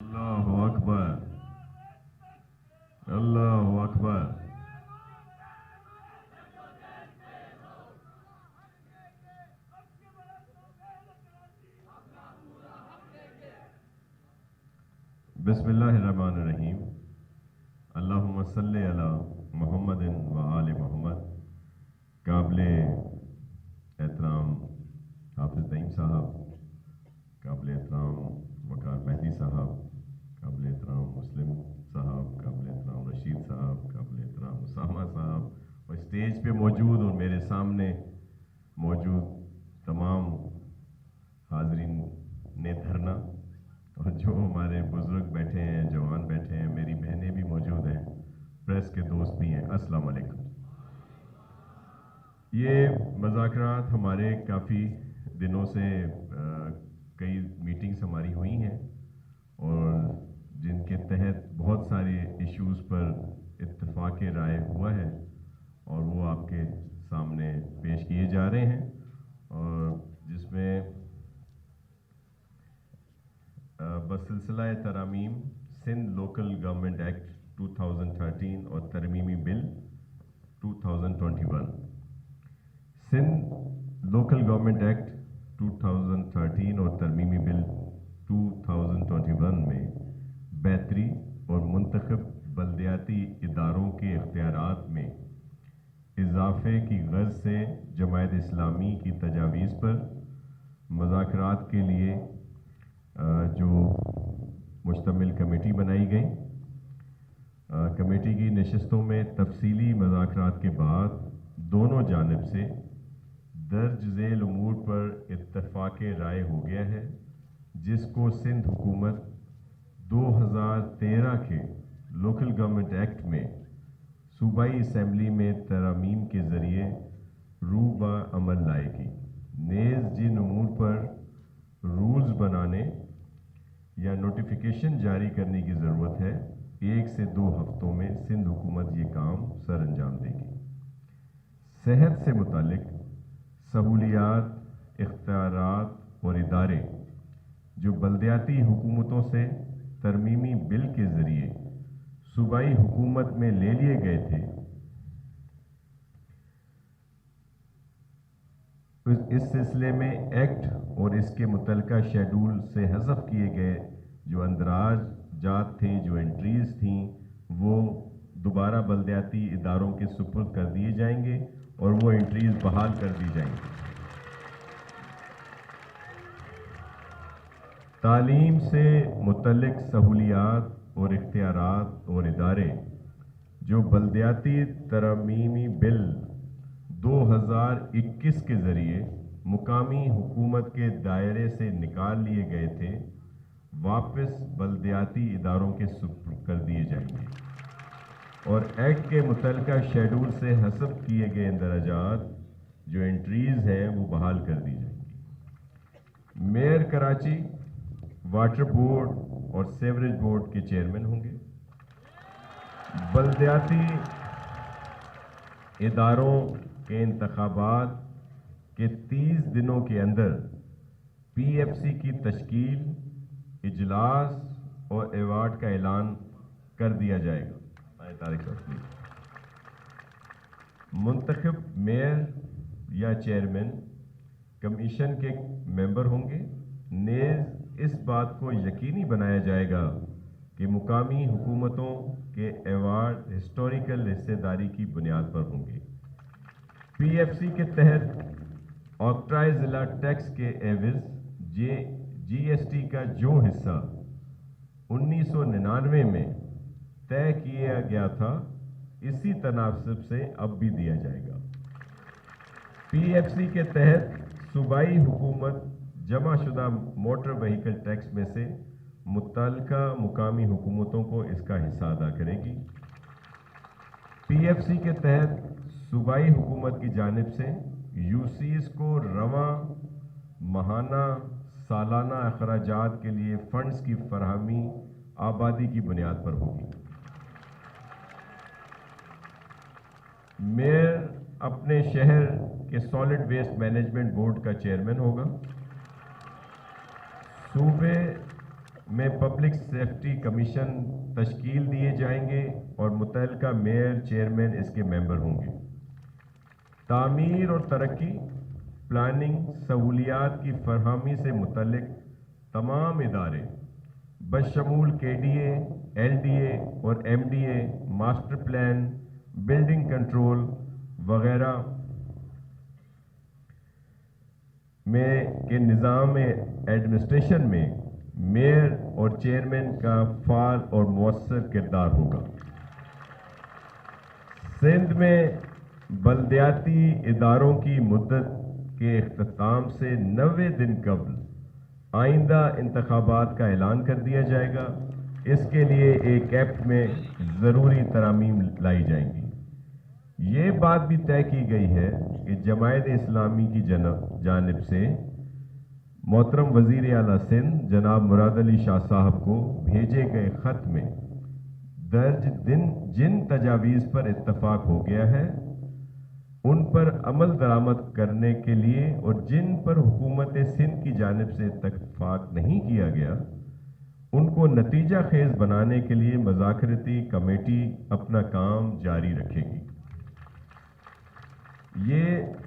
اللہ اکبر، اللہ اکبر۔ بسم اللہ الرحمن الرحیم۔ اللہم صلی علی محمد و آل محمد۔ قابل احترام حافظ نعیم صاحب، قابل احترام وقار مہدی صاحب، قابل احترام مسلم صاحب، قابل احترام رشید صاحب، قابل احترام اسامہ صاحب، اور اسٹیج پہ موجود اور میرے سامنے موجود تمام حاضرین نے دھرنا، اور جو ہمارے بزرگ بیٹھے ہیں، جوان بیٹھے ہیں، میری بہنیں بھی موجود ہیں، پریس کے دوست بھی ہیں، السلام علیکم۔ یہ مذاکرات ہمارے کافی دنوں سے کئی میٹنگز ہماری ہوئی ہیں، اور جن کے تحت بہت سارے ایشوز پر اتفاق رائے ہوا ہے، اور وہ آپ کے سامنے پیش کیے جا رہے ہیں، اور جس میں بسلسلہ ترامیم سندھ لوکل گورنمنٹ ایکٹ 2013 اور ترمیمی بل 2021۔ سندھ لوکل گورنمنٹ ایکٹ 2013 اور ترمیمی بل 2021 میں بہتری اور منتخب بلدیاتی اداروں کے اختیارات میں اضافے کی غرض سے جماعت اسلامی کی تجاویز پر مذاکرات کے لیے جو مشتمل کمیٹی بنائی گئی، کمیٹی کی نشستوں میں تفصیلی مذاکرات کے بعد دونوں جانب سے درج ذیل امور پر اتفاق رائے ہو گیا ہے، جس کو سندھ حکومت 2013 کے لوکل گورنمنٹ ایکٹ میں صوبائی اسمبلی میں ترامیم کے ذریعے روبہ عمل لائے گی۔ نیز جن امور پر رولز بنانے یا نوٹیفیکیشن جاری کرنے کی ضرورت ہے، 1 سے 2 ہفتوں میں سندھ حکومت یہ کام سر انجام دے گی۔ صحت سے متعلق سہولیات، اختیارات اور ادارے جو بلدیاتی حکومتوں سے ترمیمی بل کے ذریعے صوبائی حکومت میں لے لیے گئے تھے، اس سلسلے میں ایکٹ اور اس کے متعلقہ شیڈول سے حذف کیے گئے جو اندراج جات تھے، جو انٹریز تھیں، وہ دوبارہ بلدیاتی اداروں کے سپرد کر دیے جائیں گے اور وہ انٹریز بحال کر دی جائیں گی۔ تعلیم سے متعلق سہولیات اور اختیارات اور ادارے جو بلدیاتی ترمیمی بل 2021 کے ذریعے مقامی حکومت کے دائرے سے نکال لیے گئے تھے، واپس بلدیاتی اداروں کے سپرد کر دیے جائیں گے، اور ایکٹ کے متعلقہ شیڈول سے حذف کیے گئے اندراجات جو انٹریز ہیں وہ بحال کر دی جائیں گی۔ میئر کراچی واٹر بورڈ اور سیوریج بورڈ کے چیئرمین ہوں گے۔ بلدیاتی اداروں کے انتخابات کے 30 دنوں کے اندر پی ایف سی کی تشکیل، اجلاس اور ایوارڈ کا اعلان کر دیا جائے گا۔ منتخب میئر یا چیئرمین کمیشن کے ممبر ہوں گے۔ نیز اس بات کو یقینی بنایا جائے گا کہ مقامی حکومتوں کے ایوارڈ ہسٹوریکل حصہ داری کی بنیاد پر ہوں گے۔ پی ایف سی کے تحت آکٹائی ضلع ٹیکس کے ایوز جی ایس ٹی کا جو حصہ 1999 میں طے کیا گیا تھا، اسی تناسب سے اب بھی دیا جائے گا۔ پی ایف سی کے تحت صوبائی حکومت جمع شدہ موٹر وہیکل ٹیکس میں سے متعلقہ مقامی حکومتوں کو اس کا حصہ ادا کرے گی۔ پی ایف سی کے تحت صوبائی حکومت کی جانب سے یو سیز کو رواں ماہانہ سالانہ اخراجات کے لیے فنڈز کی فراہمی آبادی کی بنیاد پر ہوگی۔ میئر اپنے شہر کے سالڈ ویسٹ مینجمنٹ بورڈ کا چیئرمین ہوگا۔ صوبے میں پبلک سیفٹی کمیشن تشکیل دیے جائیں گے اور متعلقہ میئر چیئرمین اس کے ممبر ہوں گے۔ تعمیر اور ترقی، پلاننگ، سہولیات کی فراہمی سے متعلق تمام ادارے بشمول K D A, L D A اور M D A, master plan, building control وغیرہ میں کے نظام ایڈمنسٹریشن میں میئر اور چیئرمین کا فعال اور مؤثر کردار ہوگا۔ سندھ میں بلدیاتی اداروں کی مدت کے اختتام سے 90 دن قبل آئندہ انتخابات کا اعلان کر دیا جائے گا۔ اس کے لیے ایک ایکٹ میں ضروری ترامیم لائی جائیں گی۔ یہ بات بھی طے کی گئی ہے کہ جماعت اسلامی کی جانب سے محترم وزیر اعلیٰ سندھ جناب مراد علی شاہ صاحب کو بھیجے گئے خط میں درج جن تجاویز پر اتفاق ہو گیا ہے ان پر عمل درآمد کرنے کے لیے اور جن پر حکومت سندھ کی جانب سے اتفاق نہیں کیا گیا ان کو نتیجہ خیز بنانے کے لیے مذاکرتی کمیٹی اپنا کام جاری رکھے گی۔ یہ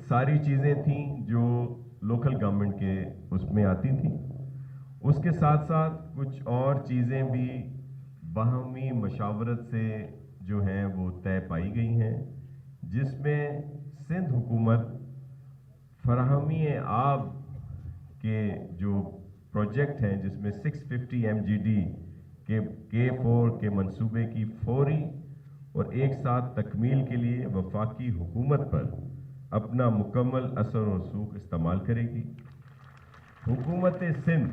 ساری چیزیں تھیں جو لوکل گورنمنٹ کے اس میں آتی تھیں۔ اس کے ساتھ ساتھ کچھ اور چیزیں بھی باہمی مشاورت سے جو ہیں وہ طے پائی گئی ہیں، جس میں سندھ حکومت فراہمی آب کے جو پروجیکٹ ہیں جس میں 650 MGD کے K4 کے منصوبے کی فوری اور ایک ساتھ تکمیل کے لیے وفاقی حکومت پر اپنا مکمل اثر و رسوخ استعمال کرے گی۔ حکومت سندھ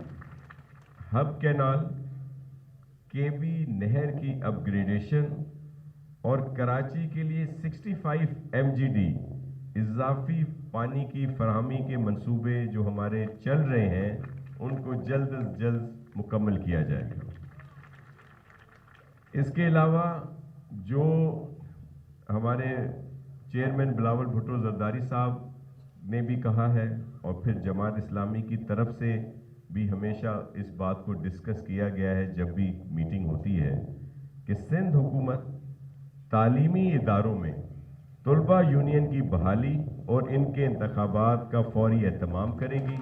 ہب کینال، KB نہر کی اپ گریڈیشن اور کراچی کے لیے 65 MGD اضافی پانی کی فراہمی کے منصوبے جو ہمارے چل رہے ہیں ان کو جلد از جلد مکمل کیا جائے گا۔ اس کے علاوہ جو ہمارے چیئرمین بلاول بھٹو زرداری صاحب نے بھی کہا ہے اور پھر جماعت اسلامی کی طرف سے بھی ہمیشہ اس بات کو ڈسکس کیا گیا ہے جب بھی میٹنگ ہوتی ہے کہ سندھ حکومت تعلیمی اداروں میں طلبہ یونین کی بحالی اور ان کے انتخابات کا فوری اہتمام کرے گی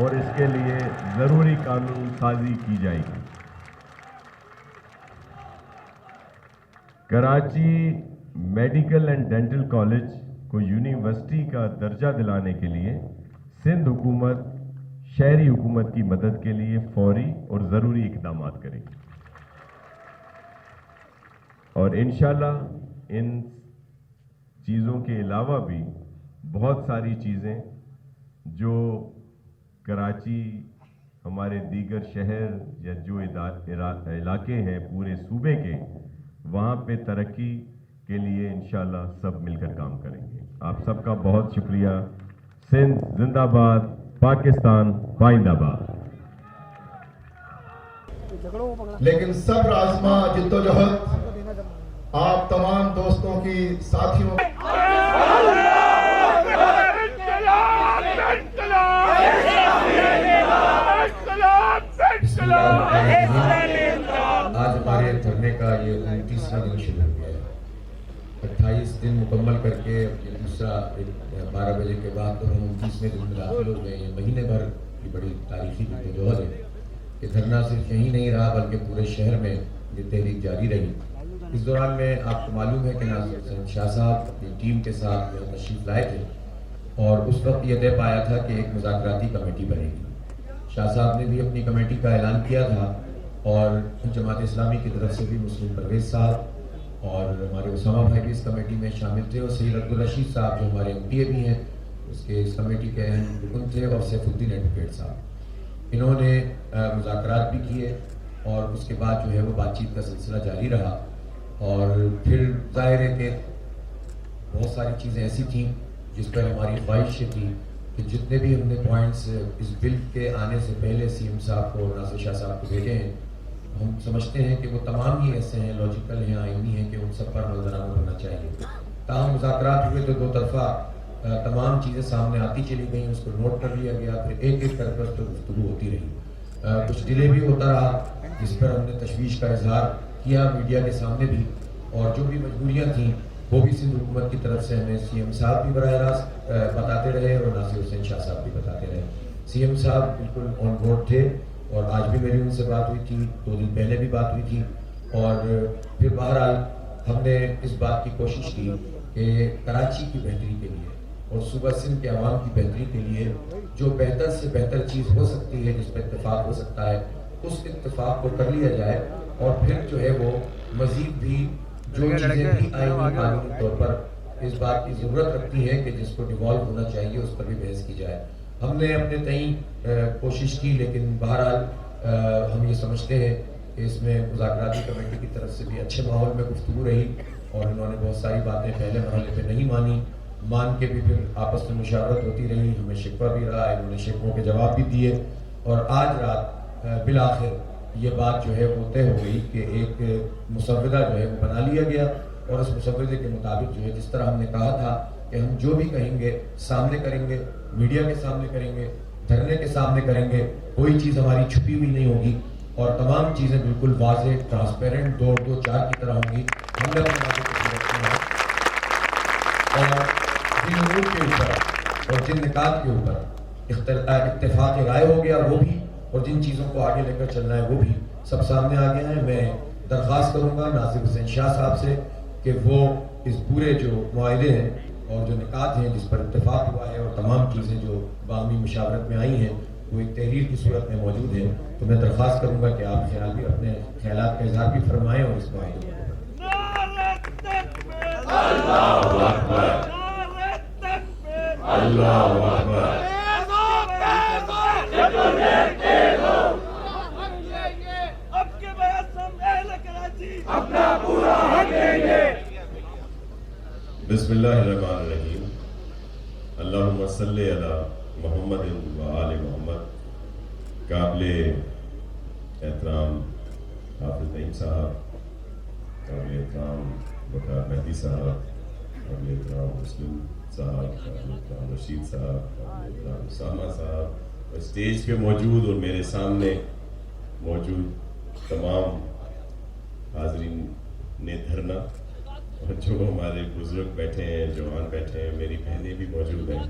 اور اس کے لیے ضروری قانون سازی کی جائے گی۔ Karachi medical and dental college کو یونیورسٹی کا درجہ دلانے کے لیے سندھ حکومت شہری حکومت کی مدد کے لیے فوری اور ضروری اقدامات کرے گی، اور انشاءاللہ ان چیزوں کے علاوہ بھی بہت ساری چیزیں جو کراچی ہمارے دیگر شہر یا جو علاقے ہیں پورے صوبے کے وہاں پہ ترقی کے لیے انشاءاللہ سب مل کر کام کریں گے۔ آپ سب کا بہت شکریہ۔ سندھ زندہ باد، پاکستان پائندہ باد۔ لیکن صبر آزما جدوجہد آپ تمام دوستوں کی ساتھیوں آج ہمارے دھرنے کا یہ 29واں دن شروع ہو گیا ہے۔ 28 دن مکمل کر کے یہ دوسرا 12 بجے کے بعد تو ہم 29ویں دن میں داخل ہو گئے۔ یہ مہینے بھر کی بڑی تاریخی جدوجہد ہے۔ یہ دھرنا صرف یہیں نہیں رہا بلکہ پورے شہر میں یہ تحریک جاری رہی۔ اس دوران میں آپ کو معلوم ہے کہ ناصر حسین شاہ صاحب اپنی ٹیم کے ساتھ یہاں تشریف لائے تھے اور اس وقت یہ طے پایا تھا کہ ایک مذاکراتی کمیٹی بنے گی۔ شاہ صاحب نے بھی اپنی کمیٹی کا اعلان کیا تھا اور جماعت اسلامی کی طرف سے بھی مسلم پرویز صاحب اور ہمارے اسامہ بھائی بھی اس کمیٹی میں شامل تھے، اور سید عبدالرشید صاحب جو ہمارے MPA بھی ہیں اس کمیٹی کے اہم رکن تھے، اور سیف الدین ایڈوکیٹ صاحب۔ انہوں نے مذاکرات بھی کیے اور اس کے بعد جو ہے وہ بات چیت کا سلسلہ جاری رہا، اور پھر ظاہر ہے کہ بہت ساری چیزیں ایسی تھیں جس پر ہماری خواہش تھی کہ جتنے بھی ہم نے پوائنٹس اس بل کے آنے سے پہلے CM صاحب کو اور ناصر شاہ صاحب کو بھیجے ہیں، ہم سمجھتے ہیں کہ وہ تمام ہی ایسے ہیں، لاجیکل ہیں، آئینی ہیں کہ ان سب پر عمل درآمد ہونا چاہیے۔ تاہم مذاکرات ہوئے تو دو طرفہ تمام چیزیں سامنے آتی چلی گئیں، اس کو نوٹ کر لیا گیا، پھر ایک ایک کر تو گفتگو ہوتی رہی۔ کچھ ڈیلے بھی ہوتا رہا جس پر ہم نے تشویش کا اظہار کیا میڈیا کے سامنے بھی، اور جو بھی مجبوریاں تھیں وہ بھی سندھ حکومت کی طرف سے ہمیں سی ایم صاحب بھی براہ راست بتاتے رہے اور ناصر حسین شاہ صاحب بھی بتاتے رہے۔ سی ایم صاحب بالکل آن بورڈ تھے اور آج بھی میری ان سے بات ہوئی تھی، 2 دن پہلے بھی بات ہوئی تھی، اور پھر بہرحال ہم نے اس بات کی کوشش کی کہ کراچی کی بہتری کے لیے اور صوبہ سندھ کے عوام کی بہتری کے لیے جو بہتر سے بہتر چیز ہو سکتی ہے، جس پر اتفاق ہو سکتا ہے، اس اتفاق کو کر لیا جائے، اور پھر جو ہے وہ مزید بھی جو چیزیں بھی آئینی قانونی طور پر اس بات کی ضرورت رکھتی ہے کہ جس کو ڈیوالو ہونا چاہیے اس پر بھی بحث کی جائے۔ ہم نے اپنے تئیں کوشش کی، لیکن بہرحال ہم یہ سمجھتے ہیں کہ اس میں مذاکراتی کمیٹی کی طرف سے بھی اچھے ماحول میں گفتگو رہی، اور انہوں نے بہت ساری باتیں پہلے مرحلے پہ نہیں مانی، مان کے بھی پھر آپس میں مشاورت ہوتی رہی، ہمیں شکوہ بھی رہا، انہوں نے شکووں کے جواب بھی دیے، اور آج رات بالآخر یہ بات جو ہے وہ طے ہو گئی کہ ایک مسودہ جو ہے وہ بنا لیا گیا، اور اس مسودے کے مطابق جو ہے جس طرح ہم نے کہا تھا کہ ہم جو بھی کہیں گے سامنے کریں گے، میڈیا کے سامنے کریں گے، دھرنے کے سامنے کریں گے، کوئی چیز ہماری چھپی ہوئی نہیں ہوگی، اور تمام چیزیں بالکل واضح، ٹرانسپیرنٹ، 2-2-4 کی طرح ہوں گی۔ ہم نے اپنے وعدے کو پورا کیا ہے، اور جن امور کے اوپر اور جن نکات کے اوپر اتفاق رائے ہو گیا وہ بھی، اور جن چیزوں کو آگے لے کر چلنا ہے وہ بھی سب سامنے آ گئے ہیں۔ میں درخواست کروں گا ناصر حسین شاہ صاحب سے کہ وہ اس پورے جو معاہدے ہیں اور جو نکات ہیں جس پر اتفاق ہوا ہے اور تمام چیزیں جو باہمی مشاورت میں آئی ہیں وہ ایک تحریر کی صورت میں موجود ہیں، تو میں درخواست کروں گا کہ آپ خیال بھی اپنے خیالات کا اظہار بھی فرمائیں اور اس معاہدے کو اللہ اکبر، اللہ اکبر۔ بسم اللہ الرحمن الرحیم، اللہم صلی علی محمد و آل محمد۔ قابل احترام حافظ نعیم صاحب، قابل احترام وقار مہدی صاحب، قابل احترام مسلم صاحب، قابل احترام رشید صاحب، قابل احترام اسامہ صاحب، اسٹیج پہ موجود اور میرے سامنے موجود تمام حاضرین نے دھرنا، اور جو ہمارے بزرگ بیٹھے ہیں، جوان بیٹھے ہیں، میری بہنیں بھی موجود ہیں،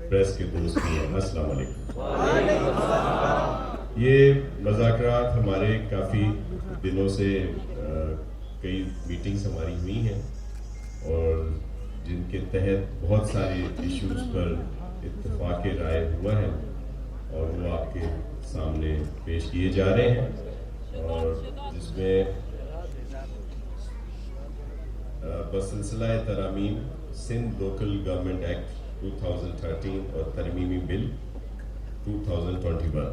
پریس کے دوست بھی ہیں، السلام علیکم۔ یہ مذاکرات ہمارے کافی دنوں سے کئی میٹنگز ہماری ہوئی ہیں، اور جن کے تحت بہت سارے ایشوز پر اتفاق رائے ہوا ہے، اور وہ آپ کے سامنے پیش کیے جا رہے ہیں، اور جس میں بسلسلہ ترامیم سندھ لوکل گورنمنٹ ایکٹ 2013 اور ترمیمی بل 2021۔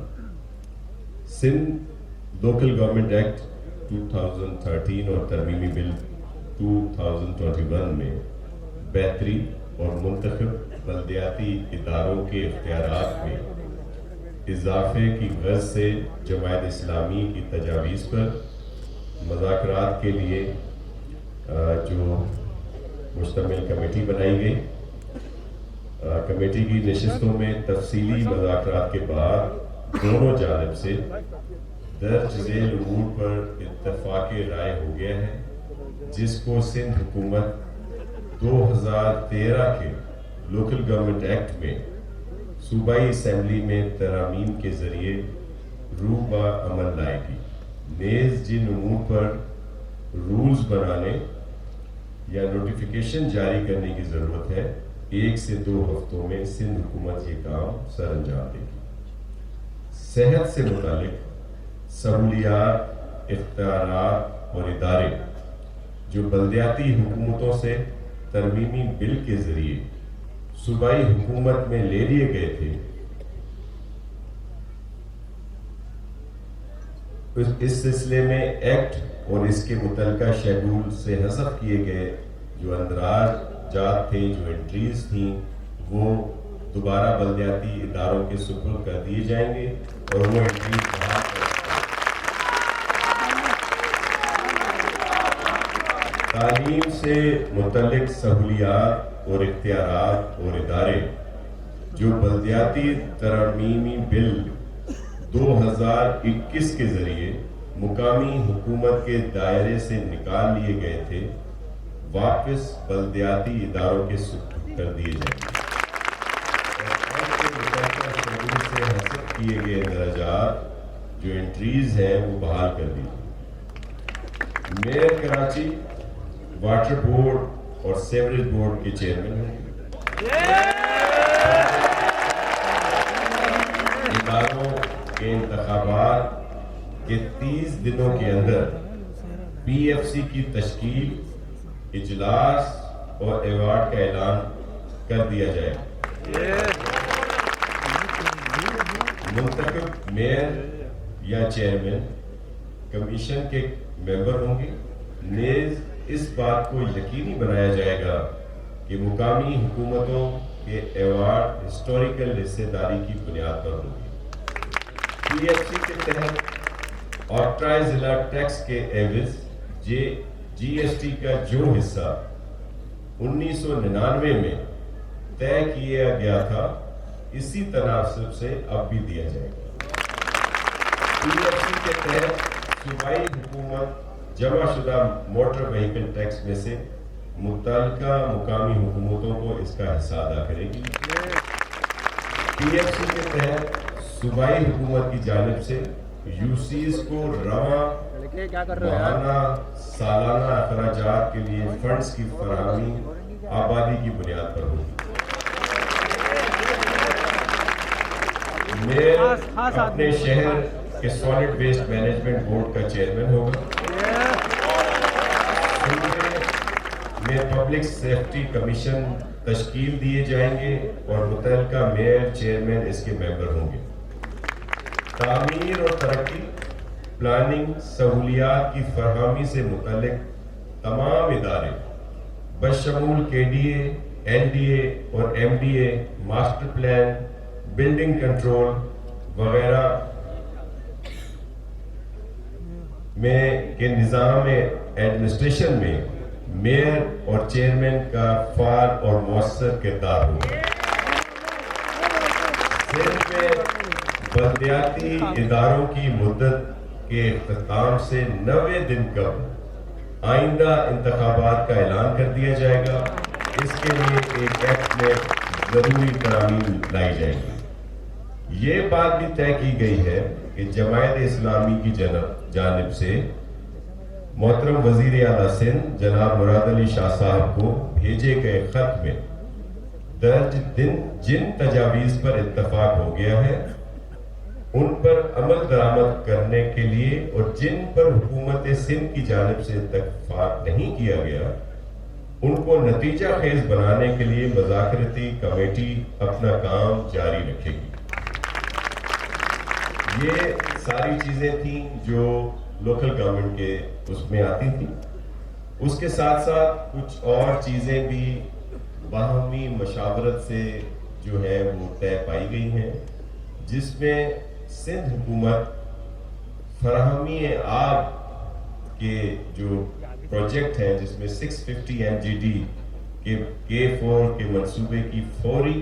سندھ لوکل گورنمنٹ ایکٹ 2013 اور ترمیمی بل 2021 میں بہتری اور منتخب بلدیاتی اداروں کے اختیارات میں اضافے کی غرض سے جماعت اسلامی کی تجاویز پر مذاکرات کے لیے جو مشتمل کمیٹی بنائی گئی، کمیٹی کی نشستوں میں تفصیلی مذاکرات کے بعد دونوں جانب سے درج ذیل امور پر اتفاق رائے ہو گیا ہے، جس کو سندھ حکومت 2013 کے لوکل گورنمنٹ ایکٹ میں صوبائی اسمبلی میں ترامیم کے ذریعے روح عمل لائے گی۔ نیز جن امور پر رولز بنانے یا نوٹیفیکیشن جاری کرنے کی ضرورت ہے، 1 سے 2 ہفتوں میں سندھ حکومت یہ کام سر انجام دے گی۔ صحت سے متعلق سہولیات، اختیارات اور ادارے جو بلدیاتی حکومتوں سے ترمیمی بل کے ذریعے صوبائی حکومت میں لے لیے گئے تھے، اس سلسلے میں ایکٹ اور اس کے متعلقہ شیڈول سے حذف کیے گئے جو اندراج جات تھے، جو انٹریز تھیں، وہ دوبارہ بلدیاتی اداروں کے سپرد کر دیے جائیں گے، اور وہ انٹریز تعلیم سے متعلق سہولیات اور اختیارات اور ادارے جو بلدیاتی ترمیمی بل 2021 کے ذریعے مقامی حکومت کے دائرے سے نکال لیے گئے تھے واپس بلدیاتی اداروں کے سپرد کر دیے جائیں گے سے حاصل کیے گئے درجات جو انٹریز ہیں وہ بحال کر دی جائیں۔ میئر کراچی واٹر بورڈ اور سیوریج بورڈ کے چیئرمین ہیں۔ اداروں کے انتخابات کے 30 دنوں کے اندر پی ایف سی کی تشکیل، اجلاس اور ایوارڈ کا اعلان کر دیا جائے گا۔ منتخب میئر یا چیئرمین کمیشن کے ممبر ہوں گے۔ نیز اس بات کو یقینی بنایا جائے گا کہ مقامی حکومتوں کے ایوارڈ ہسٹوریکل حصہ داری کی بنیاد پر ہوں گے۔ پی ایف سی کے تحت آٹرائز ضلع ٹیکس کے ایوز جی ایس ٹی کا جو حصہ 1999 میں طے کیا گیا تھا اسی تناسب سے اب بھی دیا جائے گا۔ پی ایف سی کے تحت صوبائی حکومت جمع شدہ موٹر وہیکل ٹیکس میں سے متعلقہ مقامی حکومتوں کو اس کا حصہ ادا کرے گی۔ پی ایف سی کے تحت صوبائی حکومت کی جانب سے یو سیز کو رواں ماہانہ سالانہ اخراجات کے لیے فنڈز کی فراہمی آبادی کی بنیاد پر ہوگی۔ میئر اپنے شہر کے سالڈ ویسٹ مینجمنٹ بورڈ کا چیئرمین ہوگا۔ صوبے میں پبلک سیفٹی کمیشن تشکیل دیے جائیں گے اور متعلقہ میئر چیئرمین اس کے ممبر ہوں گے۔ تعمیر اور ترقی، پلاننگ، سہولیات کی فراہمی سے متعلق تمام ادارے بشمول K D A, N D A اور M D A, master plan, building control وغیرہ میں کے نظام ایڈمنسٹریشن میں میئر اور چیئرمین کا فعال اور مؤثر کردار ہوگا۔ سندھ میں بلدیاتی اداروں کی مدت کے اختتام سے 90 دن قبل آئندہ انتخابات کا اعلان کر دیا جائے گا۔ اس کے لیے ایک ایکٹ میں ضروری ترامیم لائی جائیں گی۔ یہ بات بھی طے کی گئی ہے کہ جماعت اسلامی کی جانب سے محترم وزیر اعلیٰ سندھ جناب مراد علی شاہ صاحب کو بھیجے گئے خط میں درج جن تجاویز پر اتفاق ہو گیا ہے ان پر عمل درآمد کرنے کے لیے اور جن پر حکومت سندھ کی جانب سے اتفاق نہیں کیا گیا ان کو نتیجہ خیز بنانے کے لیے مذاکرتی کمیٹی اپنا کام جاری رکھے گی۔ یہ ساری چیزیں تھیں جو لوکل گورنمنٹ کے اس میں آتی تھیں۔ اس کے ساتھ ساتھ کچھ اور چیزیں بھی باہمی مشاورت سے جو ہے وہ طے پائی گئی ہیں، جس میں سندھ حکومت فراہمی آب کے جو پروجیکٹ ہے جس میں 650 ایم جی ڈی کے K4 کے منصوبے کی فوری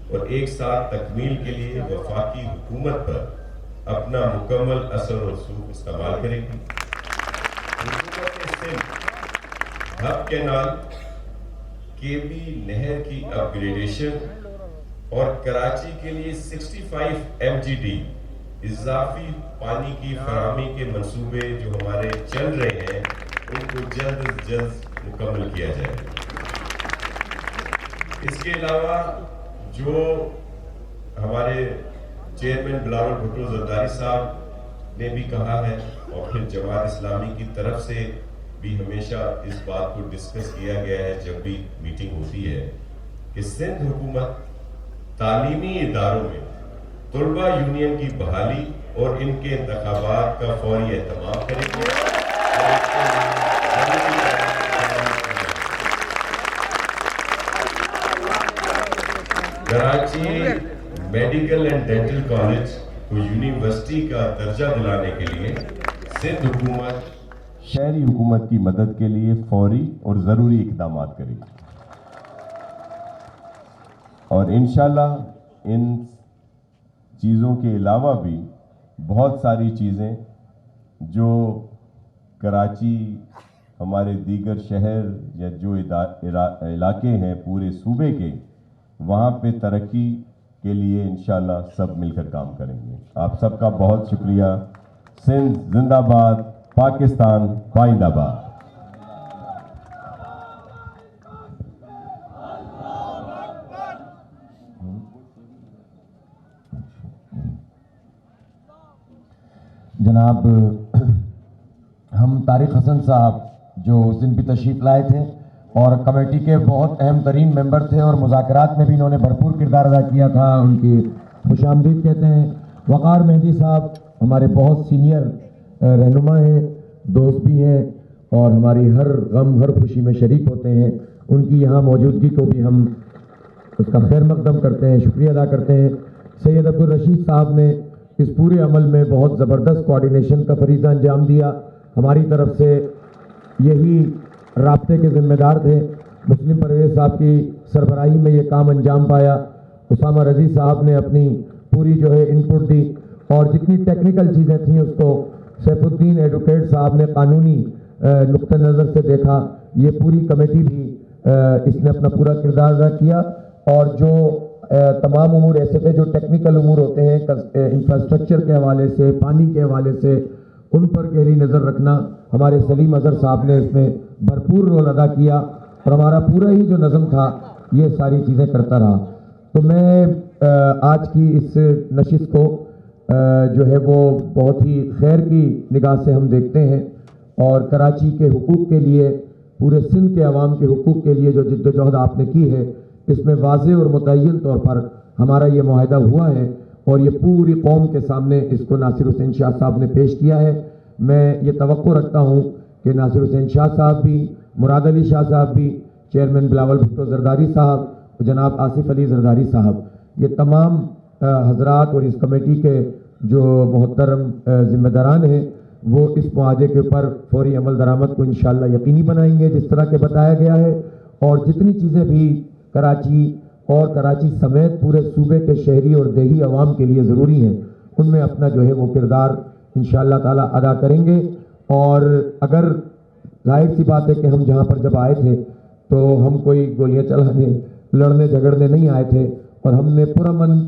اور ایک ساتھ تکمیل کے لیے وفاقی حکومت پر اپنا مکمل اثر و رسوخ استعمال کرے گی۔ حکومت سندھ ہب کینال، کے بی نہر کی اپ گریڈیشن اور کراچی کے لیے 65 ایم جی ڈی اضافی پانی کی فراہمی کے منصوبے جو ہمارے چل رہے ہیں ان کو جلد از جلد مکمل کیا جائے۔ اس کے علاوہ جو ہمارے چیئرمین بلاول بھٹو زرداری صاحب نے بھی کہا ہے اور پھر جماعت اسلامی کی طرف سے بھی ہمیشہ اس بات کو ڈسکس کیا گیا ہے جب بھی میٹنگ ہوتی ہے کہ سندھ حکومت تعلیمی اداروں میں طلبہ یونین کی بحالی اور ان کے انتخابات کا فوری اہتمام کرے گی۔ Karachi medical and dental college کو یونیورسٹی کا درجہ دلانے کے لیے سندھ حکومت شہری حکومت کی مدد کے لیے فوری اور ضروری اقدامات کرے گی اور انشاءاللہ ان چیزوں کے علاوہ بھی بہت ساری چیزیں جو کراچی ہمارے دیگر شہر یا جو علاقے ہیں پورے صوبے کے، وہاں پہ ترقی کے لیے انشاءاللہ سب مل کر کام کریں گے. آپ سب کا بہت شکریہ. سندھ زندہ باد، پاکستان پائندہ باد. جناب ہم طارق حسن صاحب جو اس دن بھی تشریف لائے تھے اور کمیٹی کے بہت اہم ترین ممبر تھے اور مذاکرات میں بھی انہوں نے بھرپور کردار ادا کیا تھا، ان کی خوش آمدید کہتے ہیں. وقار مہدی صاحب ہمارے بہت سینئر رہنما ہیں، دوست بھی ہیں اور ہماری ہر غم ہر خوشی میں شریک ہوتے ہیں. ان کی یہاں موجودگی کو بھی ہم اس کا خیر مقدم کرتے ہیں، شکریہ ادا کرتے ہیں. سید عبدالرشید صاحب نے اس پورے عمل میں بہت زبردست کوارڈینیشن کا فریضہ انجام دیا. ہماری طرف سے یہی رابطے کے ذمہ دار تھے. مسلم پرویز صاحب کی سربراہی میں یہ کام انجام پایا. اسامہ رضی صاحب نے اپنی پوری جو ہے انپٹ دی اور جتنی ٹیکنیکل چیزیں تھیں اس کو سیف الدین ایڈوکیٹ صاحب نے قانونی نقطہ نظر سے دیکھا. یہ پوری کمیٹی بھی اس نے اپنا پورا کردار ادا کیا اور جو تمام امور ایسے تھے جو ٹیکنیکل امور ہوتے ہیں انفراسٹرکچر کے حوالے سے، پانی کے حوالے سے، ان پر گہری نظر رکھنا ہمارے سلیم اظہر صاحب نے اس میں بھرپور رول ادا کیا اور ہمارا پورا ہی جو نظم تھا یہ ساری چیزیں کرتا رہا. تو میں آج کی اس نشست کو جو ہے وہ بہت ہی خیر کی نگاہ سے ہم دیکھتے ہیں اور کراچی کے حقوق کے لیے، پورے سندھ کے عوام کے حقوق کے لیے جو جد و جہد آپ نے کی ہے، اس میں واضح اور متعین طور پر ہمارا یہ معاہدہ ہوا ہے اور یہ پوری قوم کے سامنے اس کو ناصر حسین شاہ صاحب نے پیش کیا ہے. میں یہ توقع رکھتا ہوں کہ ناصر حسین شاہ صاحب بھی، مراد علی شاہ صاحب بھی، چیئرمین بلاول بھٹو زرداری صاحب، جناب آصف علی زرداری صاحب، یہ تمام حضرات اور اس کمیٹی کے جو محترم ذمہ داران ہیں وہ اس معاہدے کے اوپر فوری عمل درآمد کو انشاءاللہ یقینی بنائیں گے جس طرح کہ بتایا گیا ہے. اور جتنی چیزیں بھی کراچی اور کراچی سمیت پورے صوبے کے شہری اور دیہی عوام کے لیے ضروری ہیں، ان میں اپنا جو ہے وہ کردار انشاءاللہ تعالیٰ ادا کریں گے. اور اگر ظاہر سی بات ہے کہ ہم جہاں پر جب آئے تھے تو ہم کوئی گولیاں چلانے، لڑنے جھگڑنے نہیں آئے تھے اور ہم نے پرامن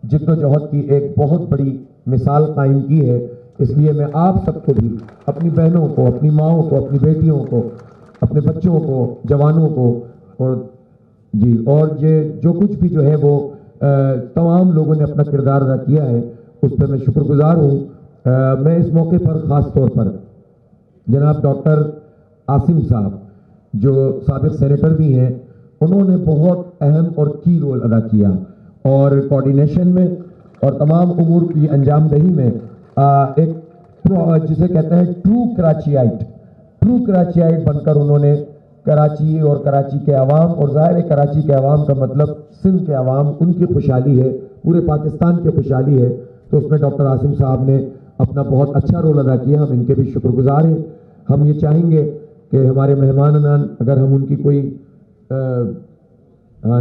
جد و جہد کی ایک بہت بڑی مثال قائم کی ہے. اس لیے میں آپ سب کو بھی، اپنی بہنوں کو، اپنی ماؤں کو، اپنی بیٹیوں کو، اپنے بچوں کو، جوانوں کو اور جو کچھ بھی جو ہے وہ تمام لوگوں نے اپنا کردار ادا کیا ہے اس پہ میں شکر گزار ہوں. میں اس موقع پر خاص طور پر جناب ڈاکٹر عاصم صاحب جو سابق سینیٹر بھی ہیں، انہوں نے بہت اہم اور کی رول ادا کیا اور کوارڈینیشن میں اور تمام امور کی انجام دہی میں ایک جسے کہتے ہیں ٹرو کراچیائٹ بن کر انہوں نے کراچی اور کراچی کے عوام، اور ظاہر ہے کراچی کے عوام کا مطلب سندھ کے عوام، ان کی خوشحالی ہے، پورے پاکستان کی خوشحالی ہے. تو اس میں ڈاکٹر عاصم صاحب نے اپنا بہت اچھا رول ادا کیا، ہم ان کے بھی شکر گزار ہیں. ہم یہ چاہیں گے کہ ہمارے مہمان اگر ہم ان کی کوئی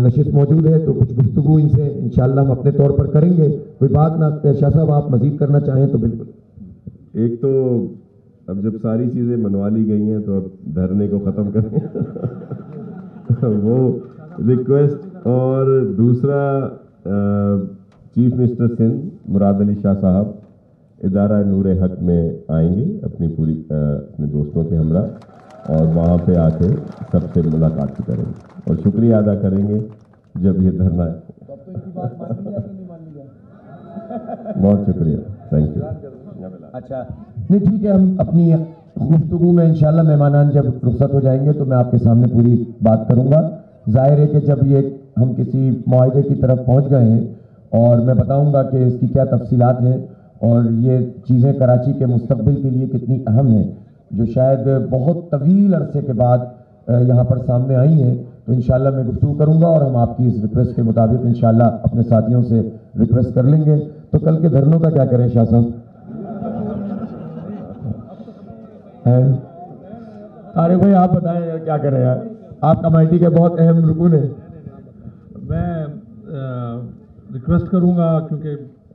نشست موجود ہے تو کچھ گفتگو ان سے انشاءاللہ ہم اپنے طور پر کریں گے. کوئی بات نہ شاہ صاحب آپ مزید کرنا چاہیں تو بالکل. ایک تو اب جب ساری چیزیں منوا لی گئی ہیں تو اب دھرنے کو ختم کریں وہ ریکویسٹ. اور دوسرا چیف منسٹر سندھ مراد علی شاہ صاحب ادارہ نور حق میں آئیں گے اپنے دوستوں کے ہمراہ اور وہاں پہ آ کے سب سے ملاقات کریں گے اور شکریہ ادا کریں گے جب یہ دھرنا ہے. بہت شکریہ، تھینک یو. اچھا نہیں ٹھیک ہے، ہم اپنی گفتگو میں انشاءاللہ مہمانان جب رخصت ہو جائیں گے تو میں آپ کے سامنے پوری بات کروں گا. ظاہر ہے کہ جب یہ ہم کسی معاہدے کی طرف پہنچ گئے ہیں اور میں بتاؤں گا کہ اس کی کیا تفصیلات ہیں اور یہ چیزیں کراچی کے مستقبل کے لیے کتنی اہم ہیں جو شاید بہت طویل عرصے کے بعد یہاں پر سامنے آئی ہیں. تو انشاءاللہ میں گفتگو کروں گا اور ہم آپ کی اس ریکویسٹ کے مطابق انشاءاللہ اپنے ساتھیوں سے ریکویسٹ کر لیں گے. تو کل کے دھرنوں کا کیا کریں شاہ صاحب؟ طارق بھائی آپ بتائیں یار کیا کریں یار، آپ کمیٹی کے بہت اہم رکن ہیں. میں ریکویسٹ کروں گا کیونکہ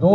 2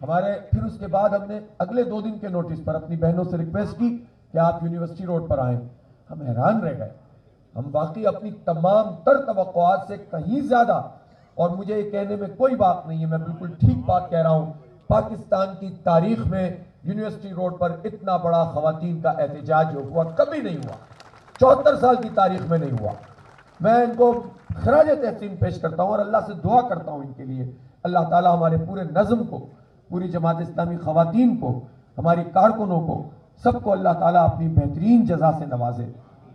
ہمارے پھر اس کے بعد ہم نے اگلے 2 دن کے نوٹس پر اپنی بہنوں سے ریکویسٹ کی کہ آپ یونیورسٹی روڈ پر آئیں. ہم حیران رہ گئے. ہم واقعی اپنی تمام تر توقعات سے کہیں زیادہ, اور مجھے یہ کہنے میں کوئی بات نہیں ہے, میں بالکل ٹھیک بات کہہ رہا ہوں, پاکستان کی تاریخ میں یونیورسٹی روڈ پر اتنا بڑا خواتین کا احتجاج جو ہوا کبھی نہیں ہوا, 74 سال کی تاریخ میں نہیں ہوا. میں ان کو خراج تحسین پیش کرتا ہوں اور اللہ سے دعا کرتا ہوں ان کے لیے. اللہ تعالیٰ ہمارے پورے نظم کو, پوری جماعت اسلامی خواتین کو, ہماری کارکنوں کو, سب کو اللہ تعالیٰ اپنی بہترین جزا سے نوازے.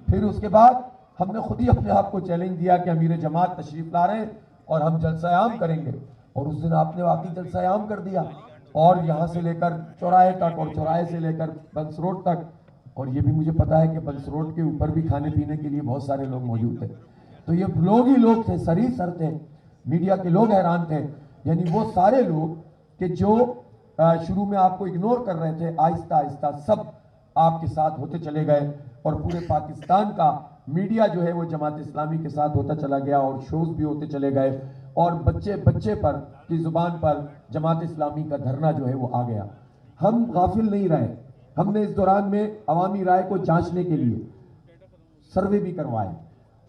پھر اس کے بعد ہم نے خود ہی اپنے آپ کو چیلنج دیا کہ امیر جماعت تشریف لا رہے ہیں اور ہم جلسہ عام کریں گے, اور اس دن آپ نے واقعی جلسہ عام کر دیا, اور یہاں سے لے کر چوراہے تک اور چوراہے سے لے کر بنس روڈ تک. اور یہ بھی مجھے پتا ہے کہ بنس روڈ کے اوپر بھی کھانے پینے کے لیے بہت سارے لوگ موجود تھے. تو یہ لوگ ہی لوگ تھے, سر ہی سر تھے, میڈیا کے لوگ حیران تھے. یعنی وہ سارے لوگ کہ جو شروع میں آپ کو اگنور کر رہے تھے, آہستہ آہستہ سب آپ کے ساتھ ہوتے چلے گئے, اور پورے پاکستان کا میڈیا جو ہے وہ جماعت اسلامی کے ساتھ ہوتا چلا گیا, اور شوز بھی ہوتے چلے گئے, اور بچے بچے پر کی زبان پر جماعت اسلامی کا دھرنا جو ہے وہ آ گیا. ہم غافل نہیں رہے. ہم نے اس دوران میں عوامی رائے کو جانچنے کے لیے سروے بھی کروائے,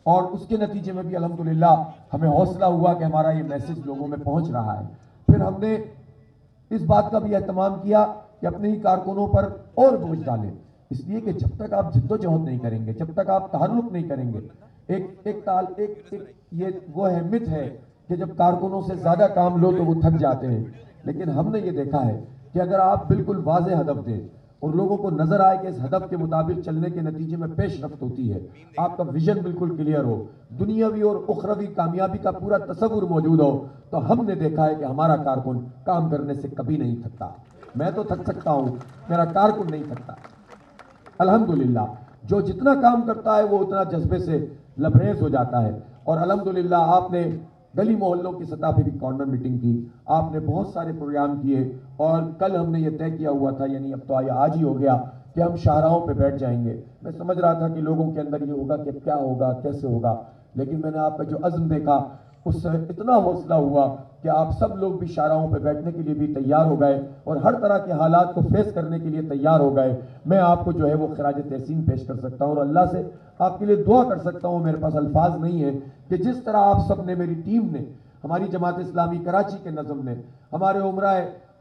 اور اس کے نتیجے میں بھی الحمدللہ ہمیں حوصلہ ہوا کہ ہمارا یہ میسج لوگوں میں پہنچ رہا ہے. پھر ہم نے اس بات کا بھی اہتمام کیا کہ اپنے ہی کارکنوں پر اور بوجھ ڈالیں, اس لیے کہ جب تک آپ جد و جہد نہیں کریں گے, جب تک آپ تحرک نہیں کریں گے, یہ وہ اہمیت ہے کہ جب کارکنوں سے زیادہ کام لو تو وہ تھک جاتے ہیں. لیکن ہم نے یہ دیکھا ہے کہ اگر آپ بالکل واضح ہدف دیں اور لوگوں کو نظر آئے کہ اس ہدف کے مطابق چلنے کے نتیجے میں پیش رفت ہوتی ہے, آپ کا ویژن بالکل کلیئر ہو, دنیاوی اور اخروی کامیابی کا پورا تصور موجود ہو, تو ہم نے دیکھا ہے کہ ہمارا کارکن کام کرنے سے کبھی نہیں تھکتا. میں تو تھک سکتا ہوں, میرا کارکن نہیں تھکتا. الحمدللہ جو جتنا کام کرتا ہے وہ اتنا جذبے سے لبریز ہو جاتا ہے. اور الحمدللہ آپ نے گلی محلوں کی سطح پہ بھی کارنر میٹنگ کی, آپ نے بہت سارے پروگرام کیے, اور کل ہم نے یہ طے کیا ہوا تھا, یعنی اب تو آج ہی ہو گیا کہ ہم شاہراہوں پہ بیٹھ جائیں گے. میں سمجھ رہا تھا کہ لوگوں کے اندر یہ ہوگا کہ کیا ہوگا, کیسے ہوگا, لیکن میں نے آپ کا جو عزم دیکھا اس سے اتنا حوصلہ ہوا کہ آپ سب لوگ بھی شاہراہوں پہ بیٹھنے کے لیے بھی تیار ہو گئے, اور ہر طرح کے حالات کو فیس کرنے کے لیے تیار ہو گئے. میں آپ کو جو ہے وہ خراج تحسین پیش کر سکتا ہوں, اور اللہ سے آپ کے لیے دعا کر سکتا ہوں. میرے پاس الفاظ نہیں ہے کہ جس طرح آپ سب نے, میری ٹیم نے, ہماری جماعت اسلامی کراچی کے نظم نے, ہمارے عمرہ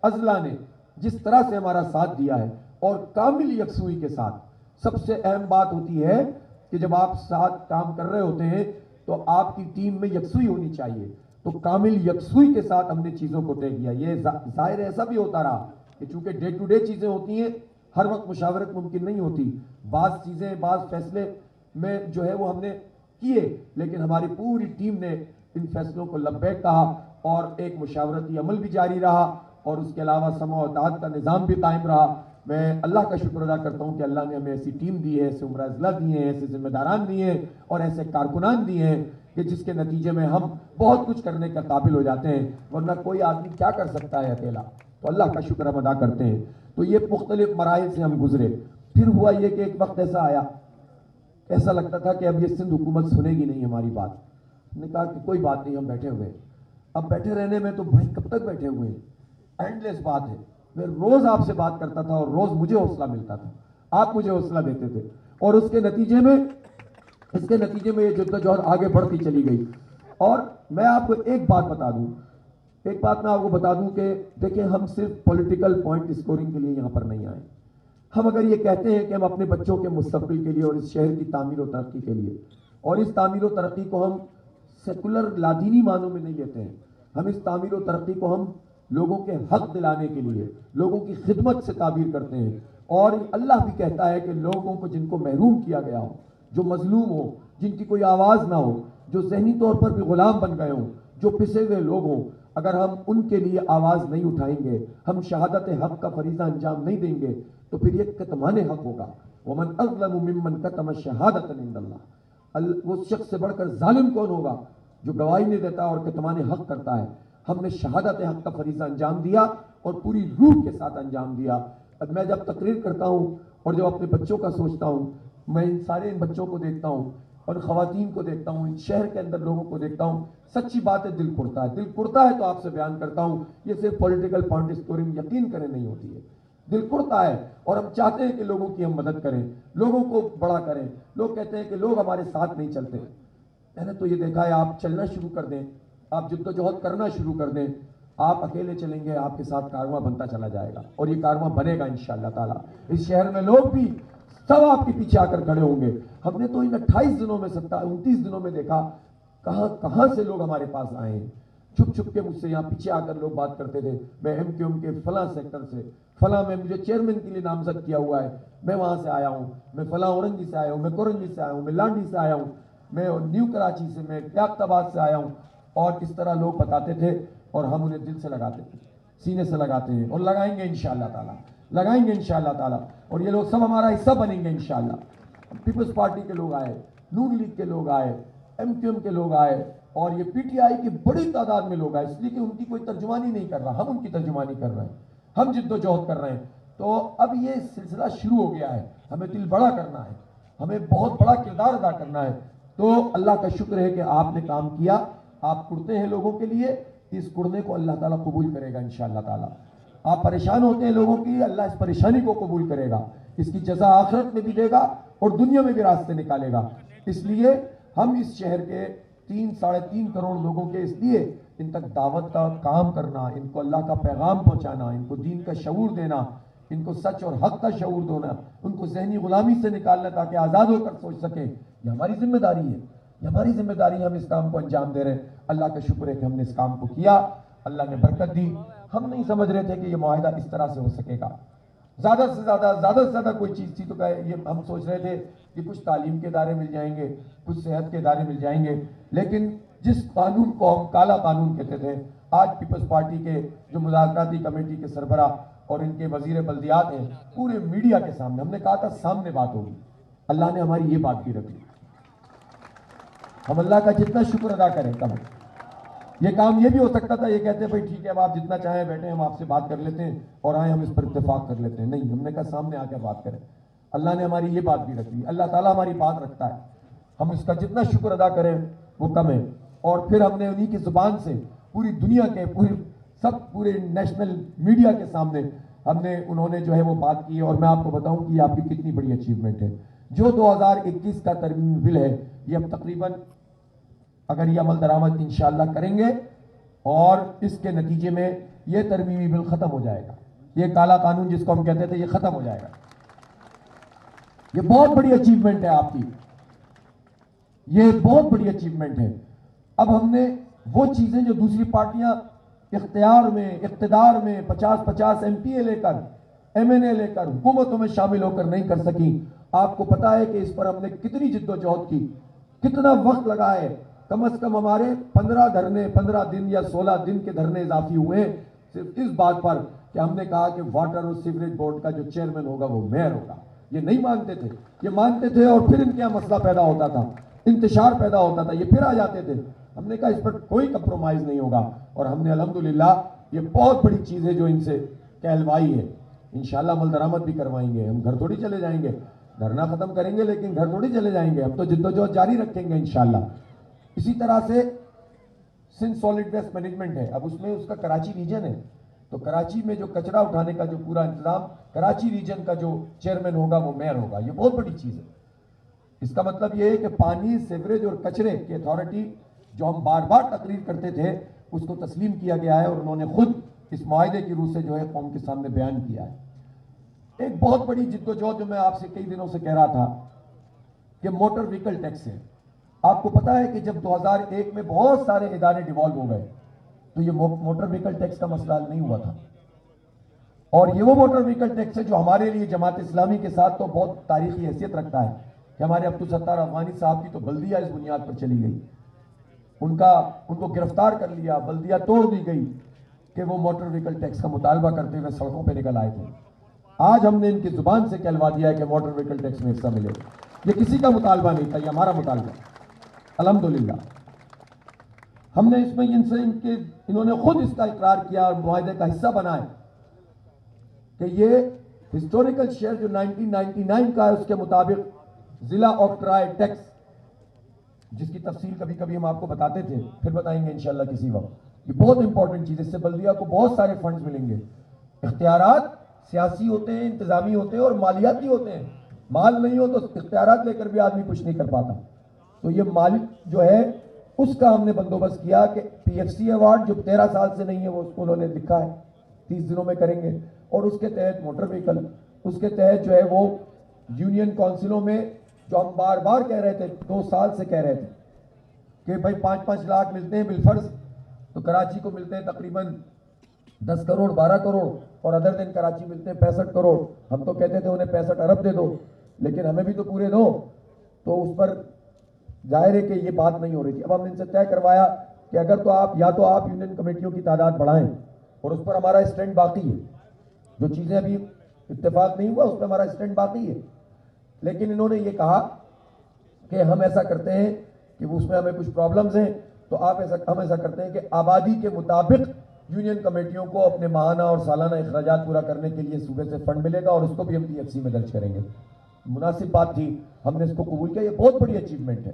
اضلاع نے جس طرح سے ہمارا ساتھ دیا ہے, اور کامل یکسوئی کے ساتھ. سب سے اہم بات ہوتی ہے کہ جب آپ ساتھ کام کر رہے ہوتے ہیں تو آپ کی ٹیم میں یکسوئی ہونی چاہیے. تو کامل یکسوئی کے ساتھ ہم نے چیزوں کو طے کیا. یہ ظاہر ایسا بھی ہوتا رہا کہ چونکہ ڈے ٹو ڈے چیزیں ہوتی ہیں, ہر وقت مشاورت ممکن نہیں ہوتی. بعض چیزیں, بعض فیصلے میں جو ہے وہ ہم نے کیے, لیکن ہماری پوری ٹیم نے ان فیصلوں کو لبیک کہا, اور ایک مشاورتی عمل بھی جاری رہا, اور اس کے علاوہ سمع و اطاعت کا نظام بھی قائم رہا. میں اللہ کا شکر ادا کرتا ہوں کہ اللہ نے ہمیں ایسی ٹیم دی ہے, ایسے عمرہ اضلاع دیے ہیں, ایسے ذمہ داران دیے ہیں, اور ایسے کارکنان دیے ہیں کہ جس کے نتیجے میں ہم بہت کچھ کرنے کا قابل ہو جاتے ہیں, ورنہ کوئی آدمی کیا کر سکتا ہے اکیلا. تو اللہ کا شکر ہم ادا کرتے ہیں. تو یہ مختلف مراحل سے ہم گزرے. پھر ہوا یہ کہ ایک وقت ایسا آیا, ایسا لگتا تھا کہ اب یہ سندھ حکومت سنے گی نہیں ہماری بات. ہم نے کہا کہ کوئی بات نہیں, ہم بیٹھے ہوئے. اب بیٹھے رہنے میں تو بھائی کب تک بیٹھے ہوئے ہیں, اینڈ لیس بات ہے. میں روز آپ سے بات کرتا تھا, اور روز مجھے حوصلہ ملتا تھا, آپ مجھے حوصلہ دیتے تھے, اور اس کے نتیجے میں یہ جدوجہد آگے بڑھتی چلی گئی. اور میں آپ کو ایک بات بتا دوں کہ دیکھیں, ہم صرف پولیٹیکل پوائنٹ اسکورنگ کے لیے یہاں پر نہیں آئے. ہم اگر یہ کہتے ہیں کہ ہم اپنے بچوں کے مستقبل کے لیے اور اس شہر کی تعمیر و ترقی کے لیے, اور اس تعمیر و ترقی کو ہم سیکولر لادینی معنوں میں نہیں لیتے ہیں, ہم اس تعمیر و ترقی کو ہم لوگوں کے حق دلانے کے لیے, لوگوں کی خدمت سے تعبیر کرتے ہیں. اور اللہ بھی کہتا ہے کہ لوگوں کو جن کو محروم کیا گیا ہو, جو مظلوم ہو, جن کی کوئی آواز نہ ہو, جو ذہنی طور پر بھی غلام بن گئے ہوں, جو پسے ہوئے لوگ ہوں, اگر ہم ان کے لیے آواز نہیں اٹھائیں گے, ہم شہادت حق کا فریضہ انجام نہیں دیں گے, تو پھر یہ کتمان حق ہوگا. ومن اظلم ممن کتم شہادۃ عند اللہ, وہ شخص سے بڑھ کر ظالم کون ہوگا جو گواہی نہیں دیتا اور کتمان حق کرتا ہے. ہم نے شہادت حق کا فریضہ انجام دیا, اور پوری روح کے ساتھ انجام دیا. اب میں جب تقریر کرتا ہوں اور جب اپنے بچوں کا سوچتا ہوں, میں ان سارے بچوں کو دیکھتا ہوں اور خواتین کو دیکھتا ہوں, ان شہر کے اندر لوگوں کو دیکھتا ہوں, سچی بات ہے دل کڑتا ہے. دل کڑتا ہے تو آپ سے بیان کرتا ہوں, یہ صرف پولیٹیکل پوائنٹ اسکورنگ یقین کریں نہیں ہوتی ہے, دل کڑتا ہے. اور ہم چاہتے ہیں کہ لوگوں کی ہم مدد کریں, لوگوں کو بڑا کریں. لوگ کہتے ہیں کہ لوگ ہمارے ساتھ نہیں چلتے. میں نے تو یہ دیکھا ہے, آپ چلنا شروع کر دیں, آپ جد و جہد کرنا شروع کر دیں, آپ اکیلے چلیں گے, آپ کے ساتھ کارواں بنتا چلا جائے گا, اور یہ کارواں بنے گا انشاءاللہ تعالیٰ. اس شہر میں لوگ بھی سب آپ کے پیچھے آ کر کھڑے ہوں گے. ہم نے تو ان 28 دنوں میں 29 دنوں میں دیکھا کہاں کہاں سے لوگ ہمارے پاس آئے ہیں. چھپ چھپ کے مجھ سے یہاں پیچھے آ کر لوگ بات کرتے تھے, میں ایم کیو ایم کے فلاں سیکٹر سے, فلاں میں مجھے چیئرمین کے لیے نامزد کیا ہوا ہے, میں وہاں سے آیا ہوں, میں فلاں اورنگی سے آیا ہوں, میں کورنگی سے آیا ہوں, میں لانڈی سے آیا ہوں, میں نیو کراچی سے, میں قیاقت آباد سے آیا ہوں. اور کس طرح لوگ بتاتے تھے, اور ہم انہیں دل سے لگاتے تھے, سینے سے لگاتے ہیں, اور لگائیں گے انشاءاللہ تعالیٰ, لگائیں گے انشاءاللہ تعالیٰ. اور یہ لوگ سب ہمارا حصہ بنیں گے انشاءاللہ. پیپلز پارٹی کے لوگ آئے, نون لیگ کے لوگ آئے, ایم کیو ایم کے لوگ آئے, اور یہ پی ٹی آئی کی بڑی تعداد میں لوگ آئے, اس لیے کہ ان کی کوئی ترجمانی نہیں کر رہا, ہم ان کی ترجمانی کر رہے ہیں, ہم جد و جہد کر رہے ہیں. تو اب یہ سلسلہ شروع ہو گیا ہے, ہمیں دل بڑا کرنا ہے, ہمیں بہت بڑا کردار ادا کرنا ہے. تو اللہ کا شکر ہے کہ آپ نے کام کیا, آپ کڑتے ہیں لوگوں کے لیے, اس کڑنے کو اللہ تعالیٰ قبول کرے گا انشاءاللہ تعالیٰ. آپ پریشان ہوتے ہیں لوگوں کی, اللہ اس پریشانی کو قبول کرے گا, اس کی جزا آخرت میں بھی دے گا اور دنیا میں بھی راستے نکالے گا. اس لیے ہم اس شہر کے 3-3.5 کروڑ لوگوں کے, اس لیے ان تک دعوت کا کام کرنا, ان کو اللہ کا پیغام پہنچانا, ان کو دین کا شعور دینا, ان کو سچ اور حق کا شعور دینا, ان کو ذہنی غلامی سے نکالنا تاکہ آزاد ہو کر سوچ سکیں, یہ ہماری ذمہ داری ہے, یہ ہماری ذمہ داری ہے. ہم اس کام کو انجام دے رہے ہیں. اللہ کا شکر ہے کہ ہم نے اس کام کو کیا, اللہ نے برکت دی. ہم نہیں سمجھ رہے تھے کہ یہ معاہدہ اس طرح سے ہو سکے گا. زیادہ سے زیادہ کوئی چیز تھی تو یہ ہم سوچ رہے تھے کہ کچھ تعلیم کے ادارے مل جائیں گے, کچھ صحت کے ادارے مل جائیں گے. لیکن جس قانون کو ہم کالا قانون کہتے تھے, آج پیپلز پارٹی کے جو مذاکراتی کمیٹی کے سربراہ اور ان کے وزیر بلدیات ہیں, پورے میڈیا کے سامنے, ہم نے کہا تھا سامنے بات ہوگی, اللہ نے ہماری یہ بات بھی رکھی. ہم اللہ کا جتنا شکر ادا کریں کم ہے. یہ کام یہ بھی ہو سکتا تھا, یہ کہتے ہیں بھائی ٹھیک ہے اب آپ جتنا چاہیں بیٹھیں, ہم آپ سے بات کر لیتے ہیں اور آئیں ہم اس پر اتفاق کر لیتے ہیں. نہیں, ہم نے کہا سامنے آ کے بات کریں. اللہ نے ہماری یہ بات بھی رکھی, اللہ تعالیٰ ہماری بات رکھتا ہے, ہم اس کا جتنا شکر ادا کریں وہ کم ہے. اور پھر ہم نے انہی کی زبان سے پوری دنیا کے پورے نیشنل میڈیا کے سامنے ہم نے انہوں نے جو ہے وہ بات کی. اور میں آپ کو بتاؤں کہ یہ آپ کی کتنی بڑی اچیومنٹ ہے. جو 2021 کا ترمیمی بل ہے, یہ اب تقریباً اگر یہ عمل درآمد انشاءاللہ کریں گے اور اس کے نتیجے میں یہ ترمیمی بل ختم ہو جائے گا, یہ کالا قانون جس کو ہم کہتے تھے یہ ختم ہو جائے گا. یہ بہت بڑی اچیومنٹ ہے آپ کی, یہ بہت بڑی اچیومنٹ ہے. اب ہم نے وہ چیزیں جو دوسری پارٹیاں اختیار میں, اقتدار میں 50-50 ایم پی اے لے کر, ایم این اے لے کر حکومتوں میں شامل ہو کر نہیں کر سکیں, آپ کو پتا ہے کہ اس پر ہم نے کتنی جد و جہد کی, کتنا وقت لگا ہے. کم از کم ہمارے 15 دن یا 16 دن کے دھرنے اضافی ہوئے ہیں صرف اس بات پر کہ ہم نے کہا کہ واٹر اور سیوریج بورڈ کا جو چیئرمین ہوگا وہ میئر ہوگا. یہ نہیں مانتے تھے, یہ مانتے تھے اور پھر ان کے یہاں مسئلہ پیدا ہوتا تھا, انتشار پیدا ہوتا تھا, یہ پھر آ جاتے تھے. ہم نے کہا اس پر کوئی کمپرومائز نہیں ہوگا, اور ہم نے الحمدللہ یہ بہت بڑی چیز ہے جو ان سے کہلوائی ہے. انشاءاللہ عمل درآمد بھی کروائیں گے. ہم گھر تھوڑی چلے جائیں گے, دھرنا ختم کریں گے لیکن گھر تھوڑی چلے جائیں گے, ہم تو جد و جہد جاری رکھیں گے انشاءاللہ. اسی طرح سے سندھ سالڈ ویسٹ مینجمنٹ ہے, اب اس میں اس کا کراچی ریجن ہے, تو کراچی میں جو کچرا اٹھانے کا جو پورا انتظام, کراچی ریجن کا جو چیئرمین ہوگا وہ میئر ہوگا. یہ بہت بڑی چیز ہے. اس کا مطلب یہ ہے کہ پانی, سیوریج اور کچرے کی اتھارٹی جو ہم بار بار تقریر کرتے تھے اس کو تسلیم کیا گیا ہے, اور انہوں نے خود اس معاہدے کی روح سے جو ہے قوم کے سامنے بیان کیا ہے. ایک بہت بڑی جد و جہد جو میں آپ سے کئی دنوں سے کہہ رہا تھا کہ موٹر وہیکل ٹیکس ہے. آپ کو پتا ہے کہ جب 2001 میں بہت سارے ادارے ڈیوالو ہو گئے تو یہ موٹر وہیکل ٹیکس کا مسئلہ حل نہیں ہوا تھا. اور یہ وہ موٹر وہیکل ٹیکس ہے جو ہمارے لیے جماعت اسلامی کے ساتھ تو بہت تاریخی حیثیت رکھتا ہے کہ ہمارے عبدالستار افغانی صاحب کی تو بلدیہ اس بنیاد پر چلی گئی, ان کو گرفتار کر لیا, بلدیہ توڑ دی گئی کہ وہ موٹر وہیکل ٹیکس کا مطالبہ کرتے ہوئے سڑکوں پہ نکل آئے تھے. آج ہم نے ان کی زبان سے کہلوا دیا ہے کہ موٹر وہیکل ٹیکس میں حصہ ملے. یہ کسی کا مطالبہ نہیں تھا, یہ ہمارا مطالبہ. الحمدللہ ہم نے اس میں انہوں نے خود اس کا اقرار کیا اور معاہدے کا حصہ بنا ہے کہ یہ ہسٹوریکل شیئر جو 1999 کا ہے اس کے مطابق ضلع آکٹرائے ٹیکس جس کی تفصیل کبھی کبھی ہم آپ کو بتاتے تھے, پھر بتائیں گے انشاءاللہ کسی وقت. یہ بہت امپورٹنٹ چیز ہے, اس سے بلدیہ کو بہت سارے فنڈز ملیں گے. اختیارات سیاسی ہوتے ہیں, انتظامی ہوتے ہیں اور مالیاتی ہوتے ہیں. مال نہیں ہو تو اختیارات لے کر بھی آدمی کچھ نہیں کر پاتا. تو یہ مال جو ہے اس کا ہم نے بندوبست کیا کہ پی ایف سی ایوارڈ جو 13 سال سے نہیں ہے وہ انہوں نے لکھا ہے 30 دنوں میں کریں گے. اور اس کے تحت موٹر وہیکل, اس کے تحت جو ہے وہ یونین کونسلوں میں جو ہم بار بار کہہ رہے تھے, 2 سال سے کہہ رہے تھے کہ بھائی 5-5 لاکھ ملتے ہیں بالفرض, تو کراچی کو ملتے ہیں تقریباً 10 کروڑ 12 کروڑ اور ادر دن کراچی ملتے ہیں 65 کروڑ. ہم تو کہتے تھے انہیں 65 ارب دے دو, لیکن ہمیں بھی تو پورے دو. تو اس پر ظاہر ہے کہ یہ بات نہیں ہو رہی تھی. اب ہم نے ان سے طے کروایا کہ اگر تو آپ یا تو آپ یونین کمیٹیوں کی تعداد بڑھائیں, اور اس پر ہمارا اسٹینڈ باقی ہے. جو چیزیں ابھی اتفاق نہیں ہوا اس پہ ہمارا اسٹینڈ باقی ہے. لیکن انہوں نے یہ کہا کہ ہم ایسا کرتے ہیں کہ اس میں ہمیں کچھ پرابلمز ہیں, تو ہم ایسا کرتے ہیں کہ آبادی کے مطابق یونین کمیٹیوں کو اپنے ماہانہ اور سالانہ اخراجات پورا کرنے کے لیے صوبے سے فنڈ ملے گا, اور اس کو بھی ہم پی ایف سی میں درج کریں گے. مناسب بات تھی, ہم نے اس کو قبول کیا. یہ بہت بڑی اچیومنٹ ہے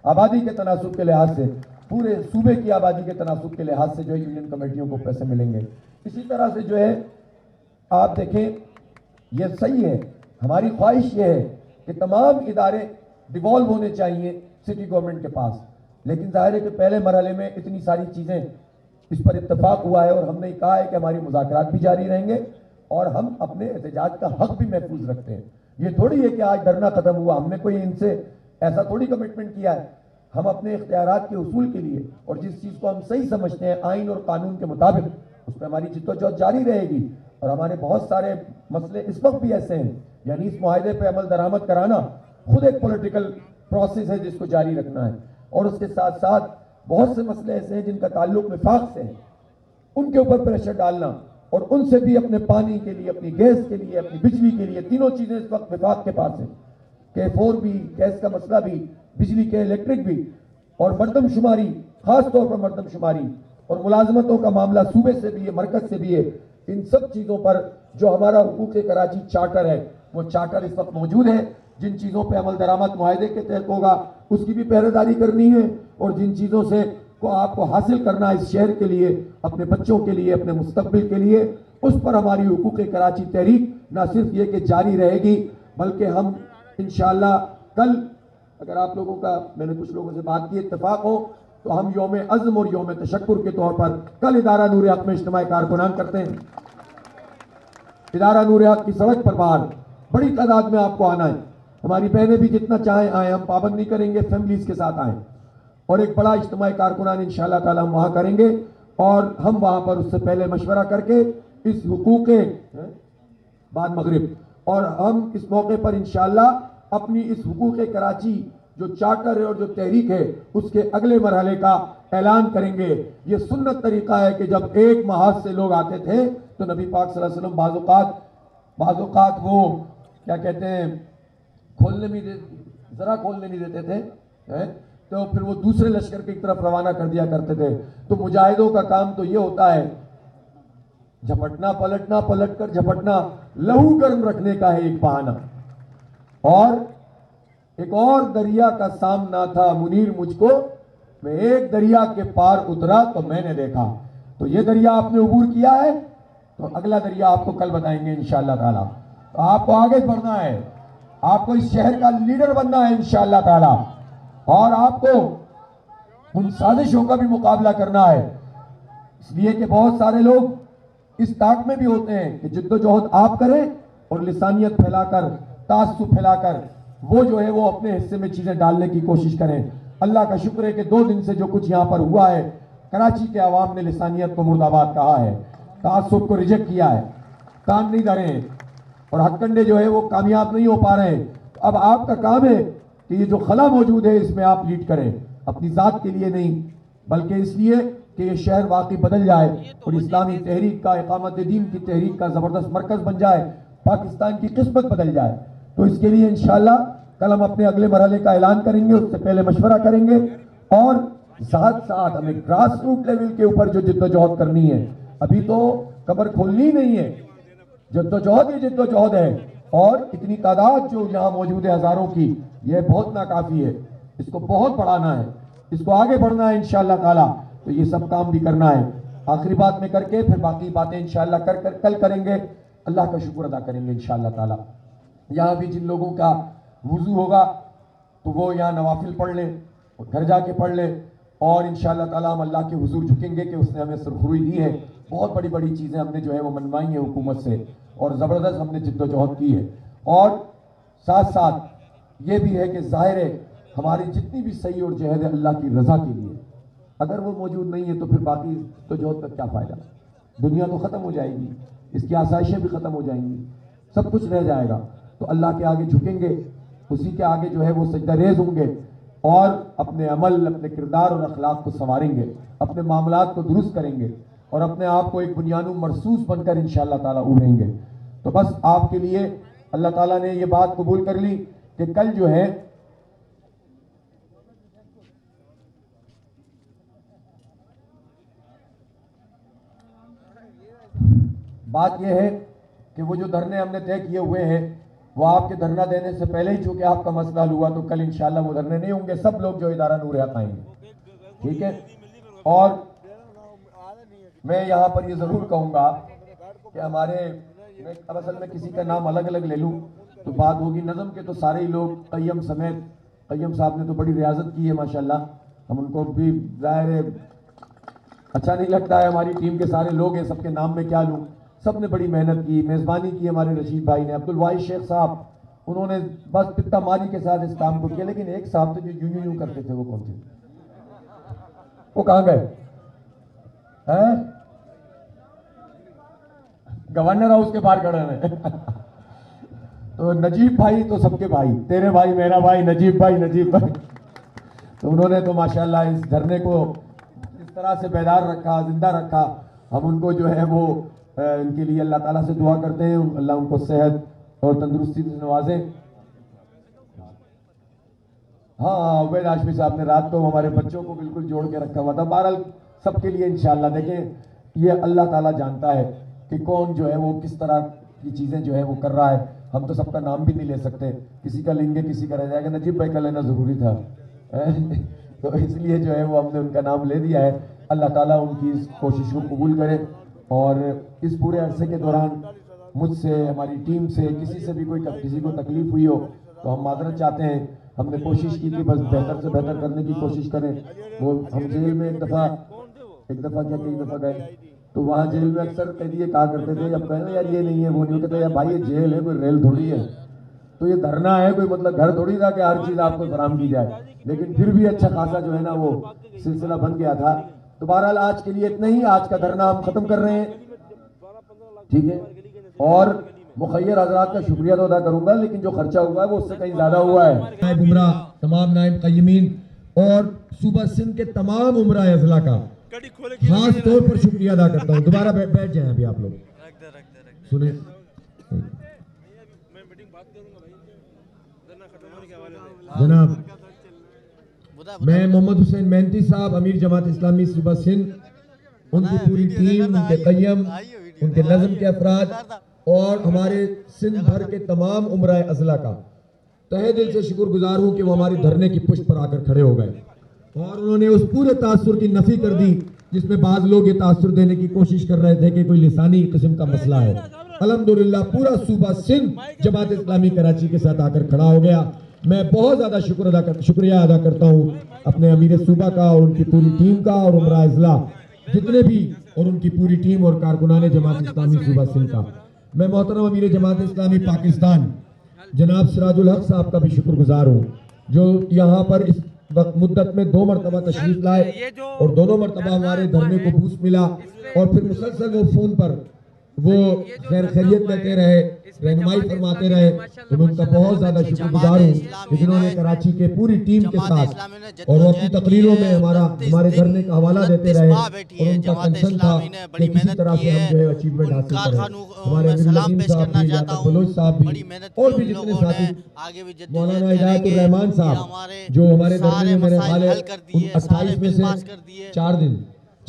آبادی کے تناسب کے لحاظ سے, پورے صوبے کی آبادی کے تناسب کے لحاظ سے جو ہے یونین کمیٹیوں کو پیسے ملیں گے. اسی طرح سے جو ہے آپ دیکھیں یہ صحیح ہے, ہماری خواہش یہ ہے کہ تمام ادارے ڈیوالو ہونے چاہیے سٹی گورنمنٹ کے پاس. لیکن ظاہر ہے کہ پہلے مرحلے میں اتنی ساری چیزیں اس پر اتفاق ہوا ہے, اور ہم نے کہا ہے کہ ہماری مذاکرات بھی جاری رہیں گے اور ہم اپنے احتجاج کا حق بھی محفوظ رکھتے ہیں. یہ تھوڑی ہے کہ آج دھرنا ختم ہوا, ہم نے کوئی ان سے ایسا تھوڑی کمٹمنٹ کیا ہے. ہم اپنے اختیارات کے اصول کے لیے اور جس چیز کو ہم صحیح سمجھتے ہیں آئین اور قانون کے مطابق, اس پہ ہماری جدوجہد جاری رہے گی. اور ہمارے بہت سارے مسئلے اس وقت بھی ایسے ہیں, یعنی اس معاہدے پہ عمل درآمد کرانا خود ایک پولیٹیکل پروسیس ہے جس کو جاری رکھنا ہے. اور اس کے ساتھ ساتھ بہت سے مسئلے ایسے ہیں جن کا تعلق وفاق سے ہے, ان کے اوپر پریشر ڈالنا, اور ان سے بھی اپنے پانی کے لیے, اپنی گیس کے لیے, اپنی بجلی کے لیے, تینوں چیزیں اس وقت وفاق کے پاس ہیں. K4 بھی, گیس کا مسئلہ بھی, بجلی کے الیکٹرک بھی, اور مردم شماری, خاص طور پر مردم شماری اور ملازمتوں کا معاملہ صوبے سے بھی ہے, مرکز سے بھی ہے. ان سب چیزوں پر جو ہمارا حقوق کراچی چارٹر ہے, وہ چارٹر اس وقت موجود ہے. جن چیزوں پہ عمل درآمد معاہدے کے تحت ہوگا اس کی بھی پہرے داری کرنی ہے, اور جن چیزوں سے کو آپ کو حاصل کرنا اس شہر کے لیے, اپنے بچوں کے لیے, اپنے مستقبل کے لیے, اس پر ہماری حقوق کراچی تحریک نہ صرف یہ کہ جاری رہے گی, بلکہ ہم انشاءاللہ کل, اگر آپ لوگوں کا, میں نے کچھ لوگوں سے بات کی, اتفاق ہو تو ہم یوم عزم اور یوم تشکر کے طور پر کل ادارہ نور حق میں اجتماع کارکنان کرتے ہیں. ادارہ نور حق کی سڑک پر باہر بڑی تعداد میں آپ کو آنا ہے. ہماری بہنیں بھی جتنا چاہیں آئیں, ہم پابند نہیں کریں گے, فیملیز کے ساتھ آئیں. اور ایک بڑا اجتماع کارکنان انشاءاللہ تعالی ہم وہاں کریں گے, اور ہم وہاں پر اس سے پہلے مشورہ کر کے اس حقوق بعد مغرب, اور ہم اس موقع پر انشاءاللہ اپنی اس حقوق کراچی جو چارٹر ہے اور جو تحریک ہے اس کے اگلے مرحلے کا اعلان کریں گے. یہ سنت طریقہ ہے کہ جب ایک محاذ سے لوگ آتے تھے تو نبی پاک صلی اللہ علیہ وسلم بعض اوقات وہ کیا کہتے ہیں کھولنے نہیں دیتے تھے, تو پھر وہ دوسرے لشکر کی طرف روانہ کر دیا کرتے تھے. تو مجاہدوں کا کام تو یہ ہوتا ہے, جھپٹنا پلٹنا, پلٹ کر جھپٹنا, لہو گرم رکھنے کا ہے ایک بہانہ. اور ایک اور دریا کا سامنا تھا منیر مجھ کو, میں ایک دریا کے پار اترا تو میں نے دیکھا. تو یہ دریا آپ نے عبور کیا ہے, تو اگلا دریا آپ کو کل بتائیں گے انشاءاللہ تعالی. تو آپ کو آگے بڑھنا ہے, آپ کو اس شہر کا لیڈر بننا ہے انشاءاللہ تعالی, اور آپ کو ان سازشوں کا بھی مقابلہ کرنا ہے. اس لیے کہ بہت سارے لوگ اس طاق میں بھی ہوتے ہیں کہ جدوجہد آپ کریں اور لسانیت پھیلا کر, تعصب پھیلا کر وہ جو ہے وہ اپنے حصے میں چیزیں ڈالنے کی کوشش کریں. اللہ کا شکر ہے کہ 2 دن سے جو کچھ یہاں پر ہوا ہے, کراچی کے عوام نے لسانیت کو مرد آباد کہا ہے, تعصب کو ریجیکٹ کیا ہے, کان نہیں دھرے ہیں, اور ہتھ کنڈے جو ہے وہ کامیاب نہیں ہو پا رہے ہیں. اب آپ کا کام ہے کہ یہ جو خلا موجود ہے اس میں آپ لیڈ کریں, اپنی ذات کے لیے نہیں بلکہ اس لیے کہ یہ شہر واقعی بدل جائے اور اسلامی تحریک کا, اقامت دین کی تحریک کا زبردست مرکز بن جائے, پاکستان کی قسمت بدل جائے. تو اس کے لیے انشاءاللہ کل ہم اپنے اگلے مرحلے کا اعلان کریں گے, اس سے پہلے مشورہ کریں گے, اور ساتھ ساتھ ہمیں گراس روٹ لیول کے اوپر جو جدوجہد کرنی ہے, ابھی تو قبر کھولنی نہیں ہے, جدوجہد ہی جدوجہد ہے. اور اتنی تعداد جو یہاں موجود ہے ہزاروں کی, یہ بہت ناکافی ہے. اس کو بہت بڑھانا ہے, اس کو آگے بڑھنا ہے انشاءاللہ تعالی. تو یہ سب کام بھی کرنا ہے. آخری بات میں کر کے پھر باقی باتیں انشاءاللہ کل کریں گے. اللہ کا شکر ادا کریں گے انشاءاللہ تعالی. یہاں بھی جن لوگوں کا وضو ہوگا تو وہ یہاں نوافل پڑھ لیں, گھر جا کے پڑھ لیں, اور انشاءاللہ تعالی ہم اللہ کے حضور جھکیں گے کہ اس نے ہمیں سرخروئی دی ہے. بہت بڑی بڑی چیزیں ہم نے جو ہے وہ منوائی ہیں حکومت سے, اور زبردست ہم نے جد و جہد کی ہے. اور ساتھ ساتھ یہ بھی ہے کہ ظاہر ہے ہماری جتنی بھی صحیح اور جہد ہے اللہ کی رضا کے لیے. اگر وہ موجود نہیں ہے تو پھر باقی تو جہد کا کیا فائدہ. دنیا تو ختم ہو جائے گی, اس کی آسائشیں بھی ختم ہو جائیں گی, سب کچھ رہ جائے گا. تو اللہ کے آگے جھکیں گے, اسی کے آگے جو ہے وہ سجدہ ریز ہوں گے, اور اپنے عمل, اپنے کردار اور اخلاق کو سنواریں گے, اپنے معاملات کو درست کریں گے, اور اپنے آپ کو ایک بنیانو مرصوص بن کر انشاءاللہ تعالیٰ ابھریں گے. تو بس آپ کے لیے اللہ تعالیٰ نے یہ بات قبول کر لی کہ کل جو ہے بات یہ ہے کہ وہ جو دھرنے ہم نے طے کیے ہوئے ہیں وہ آپ کے دھرنا دینے سے پہلے ہی چونکہ آپ کا مسئلہ حل ہوا, تو کل انشاءاللہ وہ دھرنے نہیں ہوں گے. سب لوگ جو ادارہ نور حیات آئیں گے, ٹھیک ہے. اور میں یہاں پر یہ ضرور کہوں گا کہ ہمارے, اب اصل میں کسی کا نام الگ الگ لے لوں تو بات ہوگی. نظم کے تو سارے ہی لوگ, قیم سمیت, قیم صاحب نے تو بڑی ریاضت کی ہے ماشاءاللہ, ہم ان کو بھی ظاہر ہے اچھا نہیں لگتا ہے. ہماری ٹیم کے سارے لوگ ہیں, سب کے نام میں کیا لوں. سب نے بڑی محنت کی, میزبانی کی ہمارے رشید بھائی نے, عبدالواحد شیخ صاحب, انہوں نے بس پتہ ماری کے ساتھ اس کام کو کیا. لیکن ایک صاحب تو جو یوں کرتے تھے, وہ کون تھے, وہ کہاں گئے؟ گورنر ہاؤس کے باہر کھڑے ہیں. تو نجیب بھائی تو سب کے بھائی, تیرے بھائی, میرا بھائی, نجیب بھائی. تو انہوں نے تو ماشاءاللہ اس دھرنے کو اس طرح سے بیدار رکھا, زندہ رکھا. ہم ان کو جو ہے وہ ان کے لیے اللہ تعالیٰ سے دعا کرتے ہیں, اللہ ان کو صحت اور تندرستی سے نوازے. ہاں, عبید ہاشمی صاحب نے رات کو ہمارے بچوں کو بالکل جوڑ کے رکھا ہوا تھا. بہرحال سب کے لیے انشاءاللہ دیکھیں, یہ اللہ تعالیٰ جانتا ہے کہ کون جو ہے وہ کس طرح کی چیزیں جو ہے وہ کر رہا ہے. ہم تو سب کا نام بھی نہیں لے سکتے, کسی کا لیں گے کسی کا رہ جائے گا. نجیب بھائی کا لینا ضروری تھا, تو اس لیے جو ہے وہ ہم نے ان کا نام لے دیا ہے. اللہ تعالیٰ ان کی اس کوشش کو قبول کرے, اور اس پورے عرصے کے دوران مجھ سے, ہماری ٹیم سے, کسی کو تکلیف ہوئی ہو تو ہم معذرت چاہتے ہیں. ہم نے کوشش کی کہ بس بہتر سے بہتر کرنے کی کوشش کریں. وہ ہم جیل میں ایک دفعہ کیا کئی دفعہ گئے, تو وہاں جیل میں اکثر قیدی کہا کرتے تھے, اب کہنا یار یہ نہیں ہے, وہ نہیں, کہتے یار بھائی یہ جیل ہے, کوئی ریل تھوڑی ہے. تو یہ دھرنا ہے, کوئی مطلب گھر تھوڑی تھا کہ ہر چیز آپ کو فراہم کی جائے. لیکن پھر بھی اچھا خاصا جو ہے نا وہ سلسلہ بن گیا تھا. تو بہرحال آج کے لیے اتنا ہی, آج کا دھرنا ہم ختم کر رہے ہیں, ٹھیک ہے. اور مخیر حضرات کا شکریہ تو ادا کروں گا, لیکن جو خرچہ ہوا ہے وہ اس سے کہیں زیادہ ہوا ہے. نائب عمرہ, تمام نائب قیمین اور صوبہ سندھ کے تمام عمرہ اضلاع کا خاص طور پر شکریہ ادا کرتا ہوں. دوبارہ بیٹھ جائیں ابھی آپ لوگ, سنیں. جناب میں محمد حسین مہنتی صاحب, امیر جماعت اسلامی صوبہ سندھ, ان کی پوری ٹیم, ان کے قیم, ان کے نظم کے افراد اور ہمارے سندھ بھر کے تمام عمرہ اضلاع کا تہہ دل سے شکر گزار ہوں کہ وہ ہماری دھرنے کی پشت پر آ کر کھڑے ہو گئے, اور انہوں نے اس پورے تاثر کی نفی کر دی جس میں بعض لوگ یہ تاثر دینے کی کوشش کر رہے تھے کہ کوئی لسانی قسم کا مسئلہ ہے. الحمدللہ پورا صوبہ سندھ جماعت اسلامی کراچی کے ساتھ آ کر کھڑا ہو گیا. میں بہت زیادہ شکریہ ادا کرتا ہوں اپنے امیر صوبہ کا اور ان کی پوری ٹیم کا, اور عمرہ اضلاع جتنے بھی, اور ان کی پوری ٹیم اور کارکنان جماعت اسلامی صوبہ سندھ کا. میں محترم امیر جماعت اسلامی پاکستان جناب سراج الحق صاحب کا بھی شکر گزار ہوں, جو یہاں پر اس وقت مدت میں 2 مرتبہ تشریف لائے, اور دونوں مرتبہ ہمارے دھرنے کو بوسٹ ملا, اور پھر مسلسل وہ فون پر وہ خیریت لیتے رہے, رہنمائی فرماتے رہے. تو میں ان کا بہت زیادہ شکر گزار ہوں کہ جنہوں نے کراچی کے پوری ٹیم کے ساتھ, اور وہ اپنی تقریروں میں ہمارے دھرنے کا حوالہ دیتے رہے, اور ان کا کنسرن تھا کہ کسی طرح سے ہم جو ہے اچیومنٹ حاصل کریں. ہمارے امیر العظیم صاحب بھی, لیاقت بلوچ صاحب بھی, اور بھی جتنے ساتھی, مولانا ہدایت الرحمان صاحب جو ہمارے دھرنے میں میرے خیال ہے 28 میں سے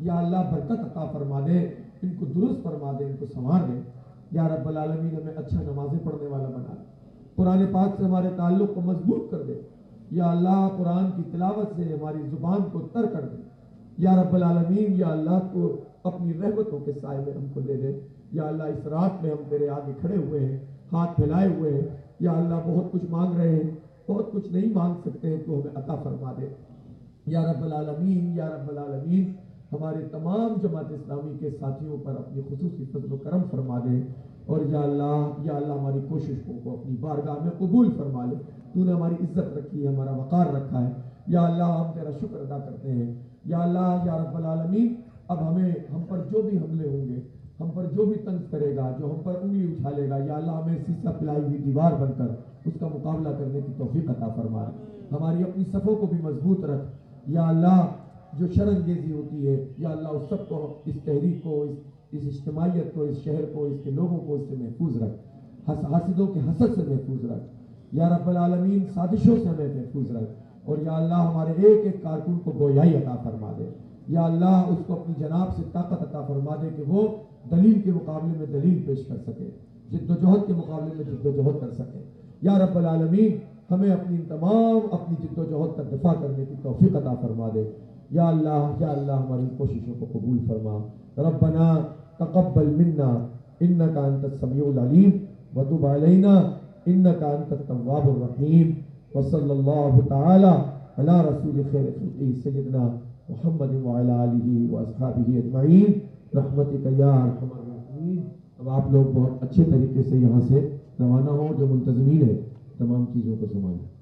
یا اللہ برکت عطا فرما دے، ان کو درست فرما دے، ان کو سنوار دے۔ یا رب العالمین ہمیں اچھا نمازیں پڑھنے والا بنا دے، قرآن پاک سے ہمارے تعلق کو مضبوط کر دے۔ یا اللہ قرآن کی تلاوت سے ہماری زبان کو تر کر دے۔ یا رب العالمین یا اللہ کو اپنی رحمتوں کے سائے میں ہم کو دے دے۔ یا اللہ اس رات میں ہم تیرے آگے کھڑے ہوئے ہیں، ہاتھ پھیلائے ہوئے ہیں، یا اللہ بہت کچھ مانگ رہے ہیں، بہت کچھ نہیں مانگ سکتے ہیں، تو ہمیں عطا فرما دے۔ یا رب العالمین یا رب العالمین ہمارے تمام جماعت اسلامی کے ساتھیوں پر اپنی خصوصی فضل و کرم فرما دے، اور یا اللہ ہماری کوششوں کو اپنی بارگاہ میں قبول فرما لے۔ تو نے ہماری عزت رکھی ہے، ہمارا وقار رکھا ہے، یا اللہ ہم تیرا شکر ادا کرتے ہیں۔ یا اللہ یا رب العالمین اب ہم پر جو بھی حملے ہوں گے، ہم پر جو بھی طنز کرے گا، جو ہم پر انگلی اچھالے گا، یا اللہ ہمیں سیسا پلائی ہوئی دیوار بن کر اس کا مقابلہ کرنے کی توفیق عطا فرما۔ ہماری اپنی صفوں کو بھی مضبوط رکھ۔ یا اللہ جو شرانگیزی ہوتی ہے، یا اللہ اس سب کو، اس تحریک کو، اس اجتماعیت کو، اس شہر کو، اس کے لوگوں کو اس سے محفوظ رکھ، حاسدوں کے حسد سے محفوظ رکھ۔ یا رب العالمین سازشوں سے ہمیں محفوظ رکھ، اور یا اللہ ہمارے ایک ایک کارکن کو گویائی عطا فرما دے۔ یا اللہ اس کو اپنی جناب سے طاقت عطا فرما دے کہ وہ دلیل کے مقابلے میں دلیل پیش کر سکے، جد و جہد کے مقابلے میں جد و جہد کر سکے۔ یا رب العالمین ہمیں اپنی جد و جہد کا دفاع کرنے کی توفیق عطا فرما دے۔ یا اللہ ہماری کوششوں کو قبول فرما۔ ربنا تقبل منا انك انت السميع العليم وتب علينا انك انت التواب الرحيم، وصلى الله تعالى على رسول خير خلقه سيدنا محمد وعلى آله واصحابه اجمعین برحمتک یا ارحم الراحمین۔ اب آپ لوگ بہت اچھے طریقے سے یہاں سے روانہ ہوں، جو منتظمین ہیں تمام چیزوں کو سنبھالیں۔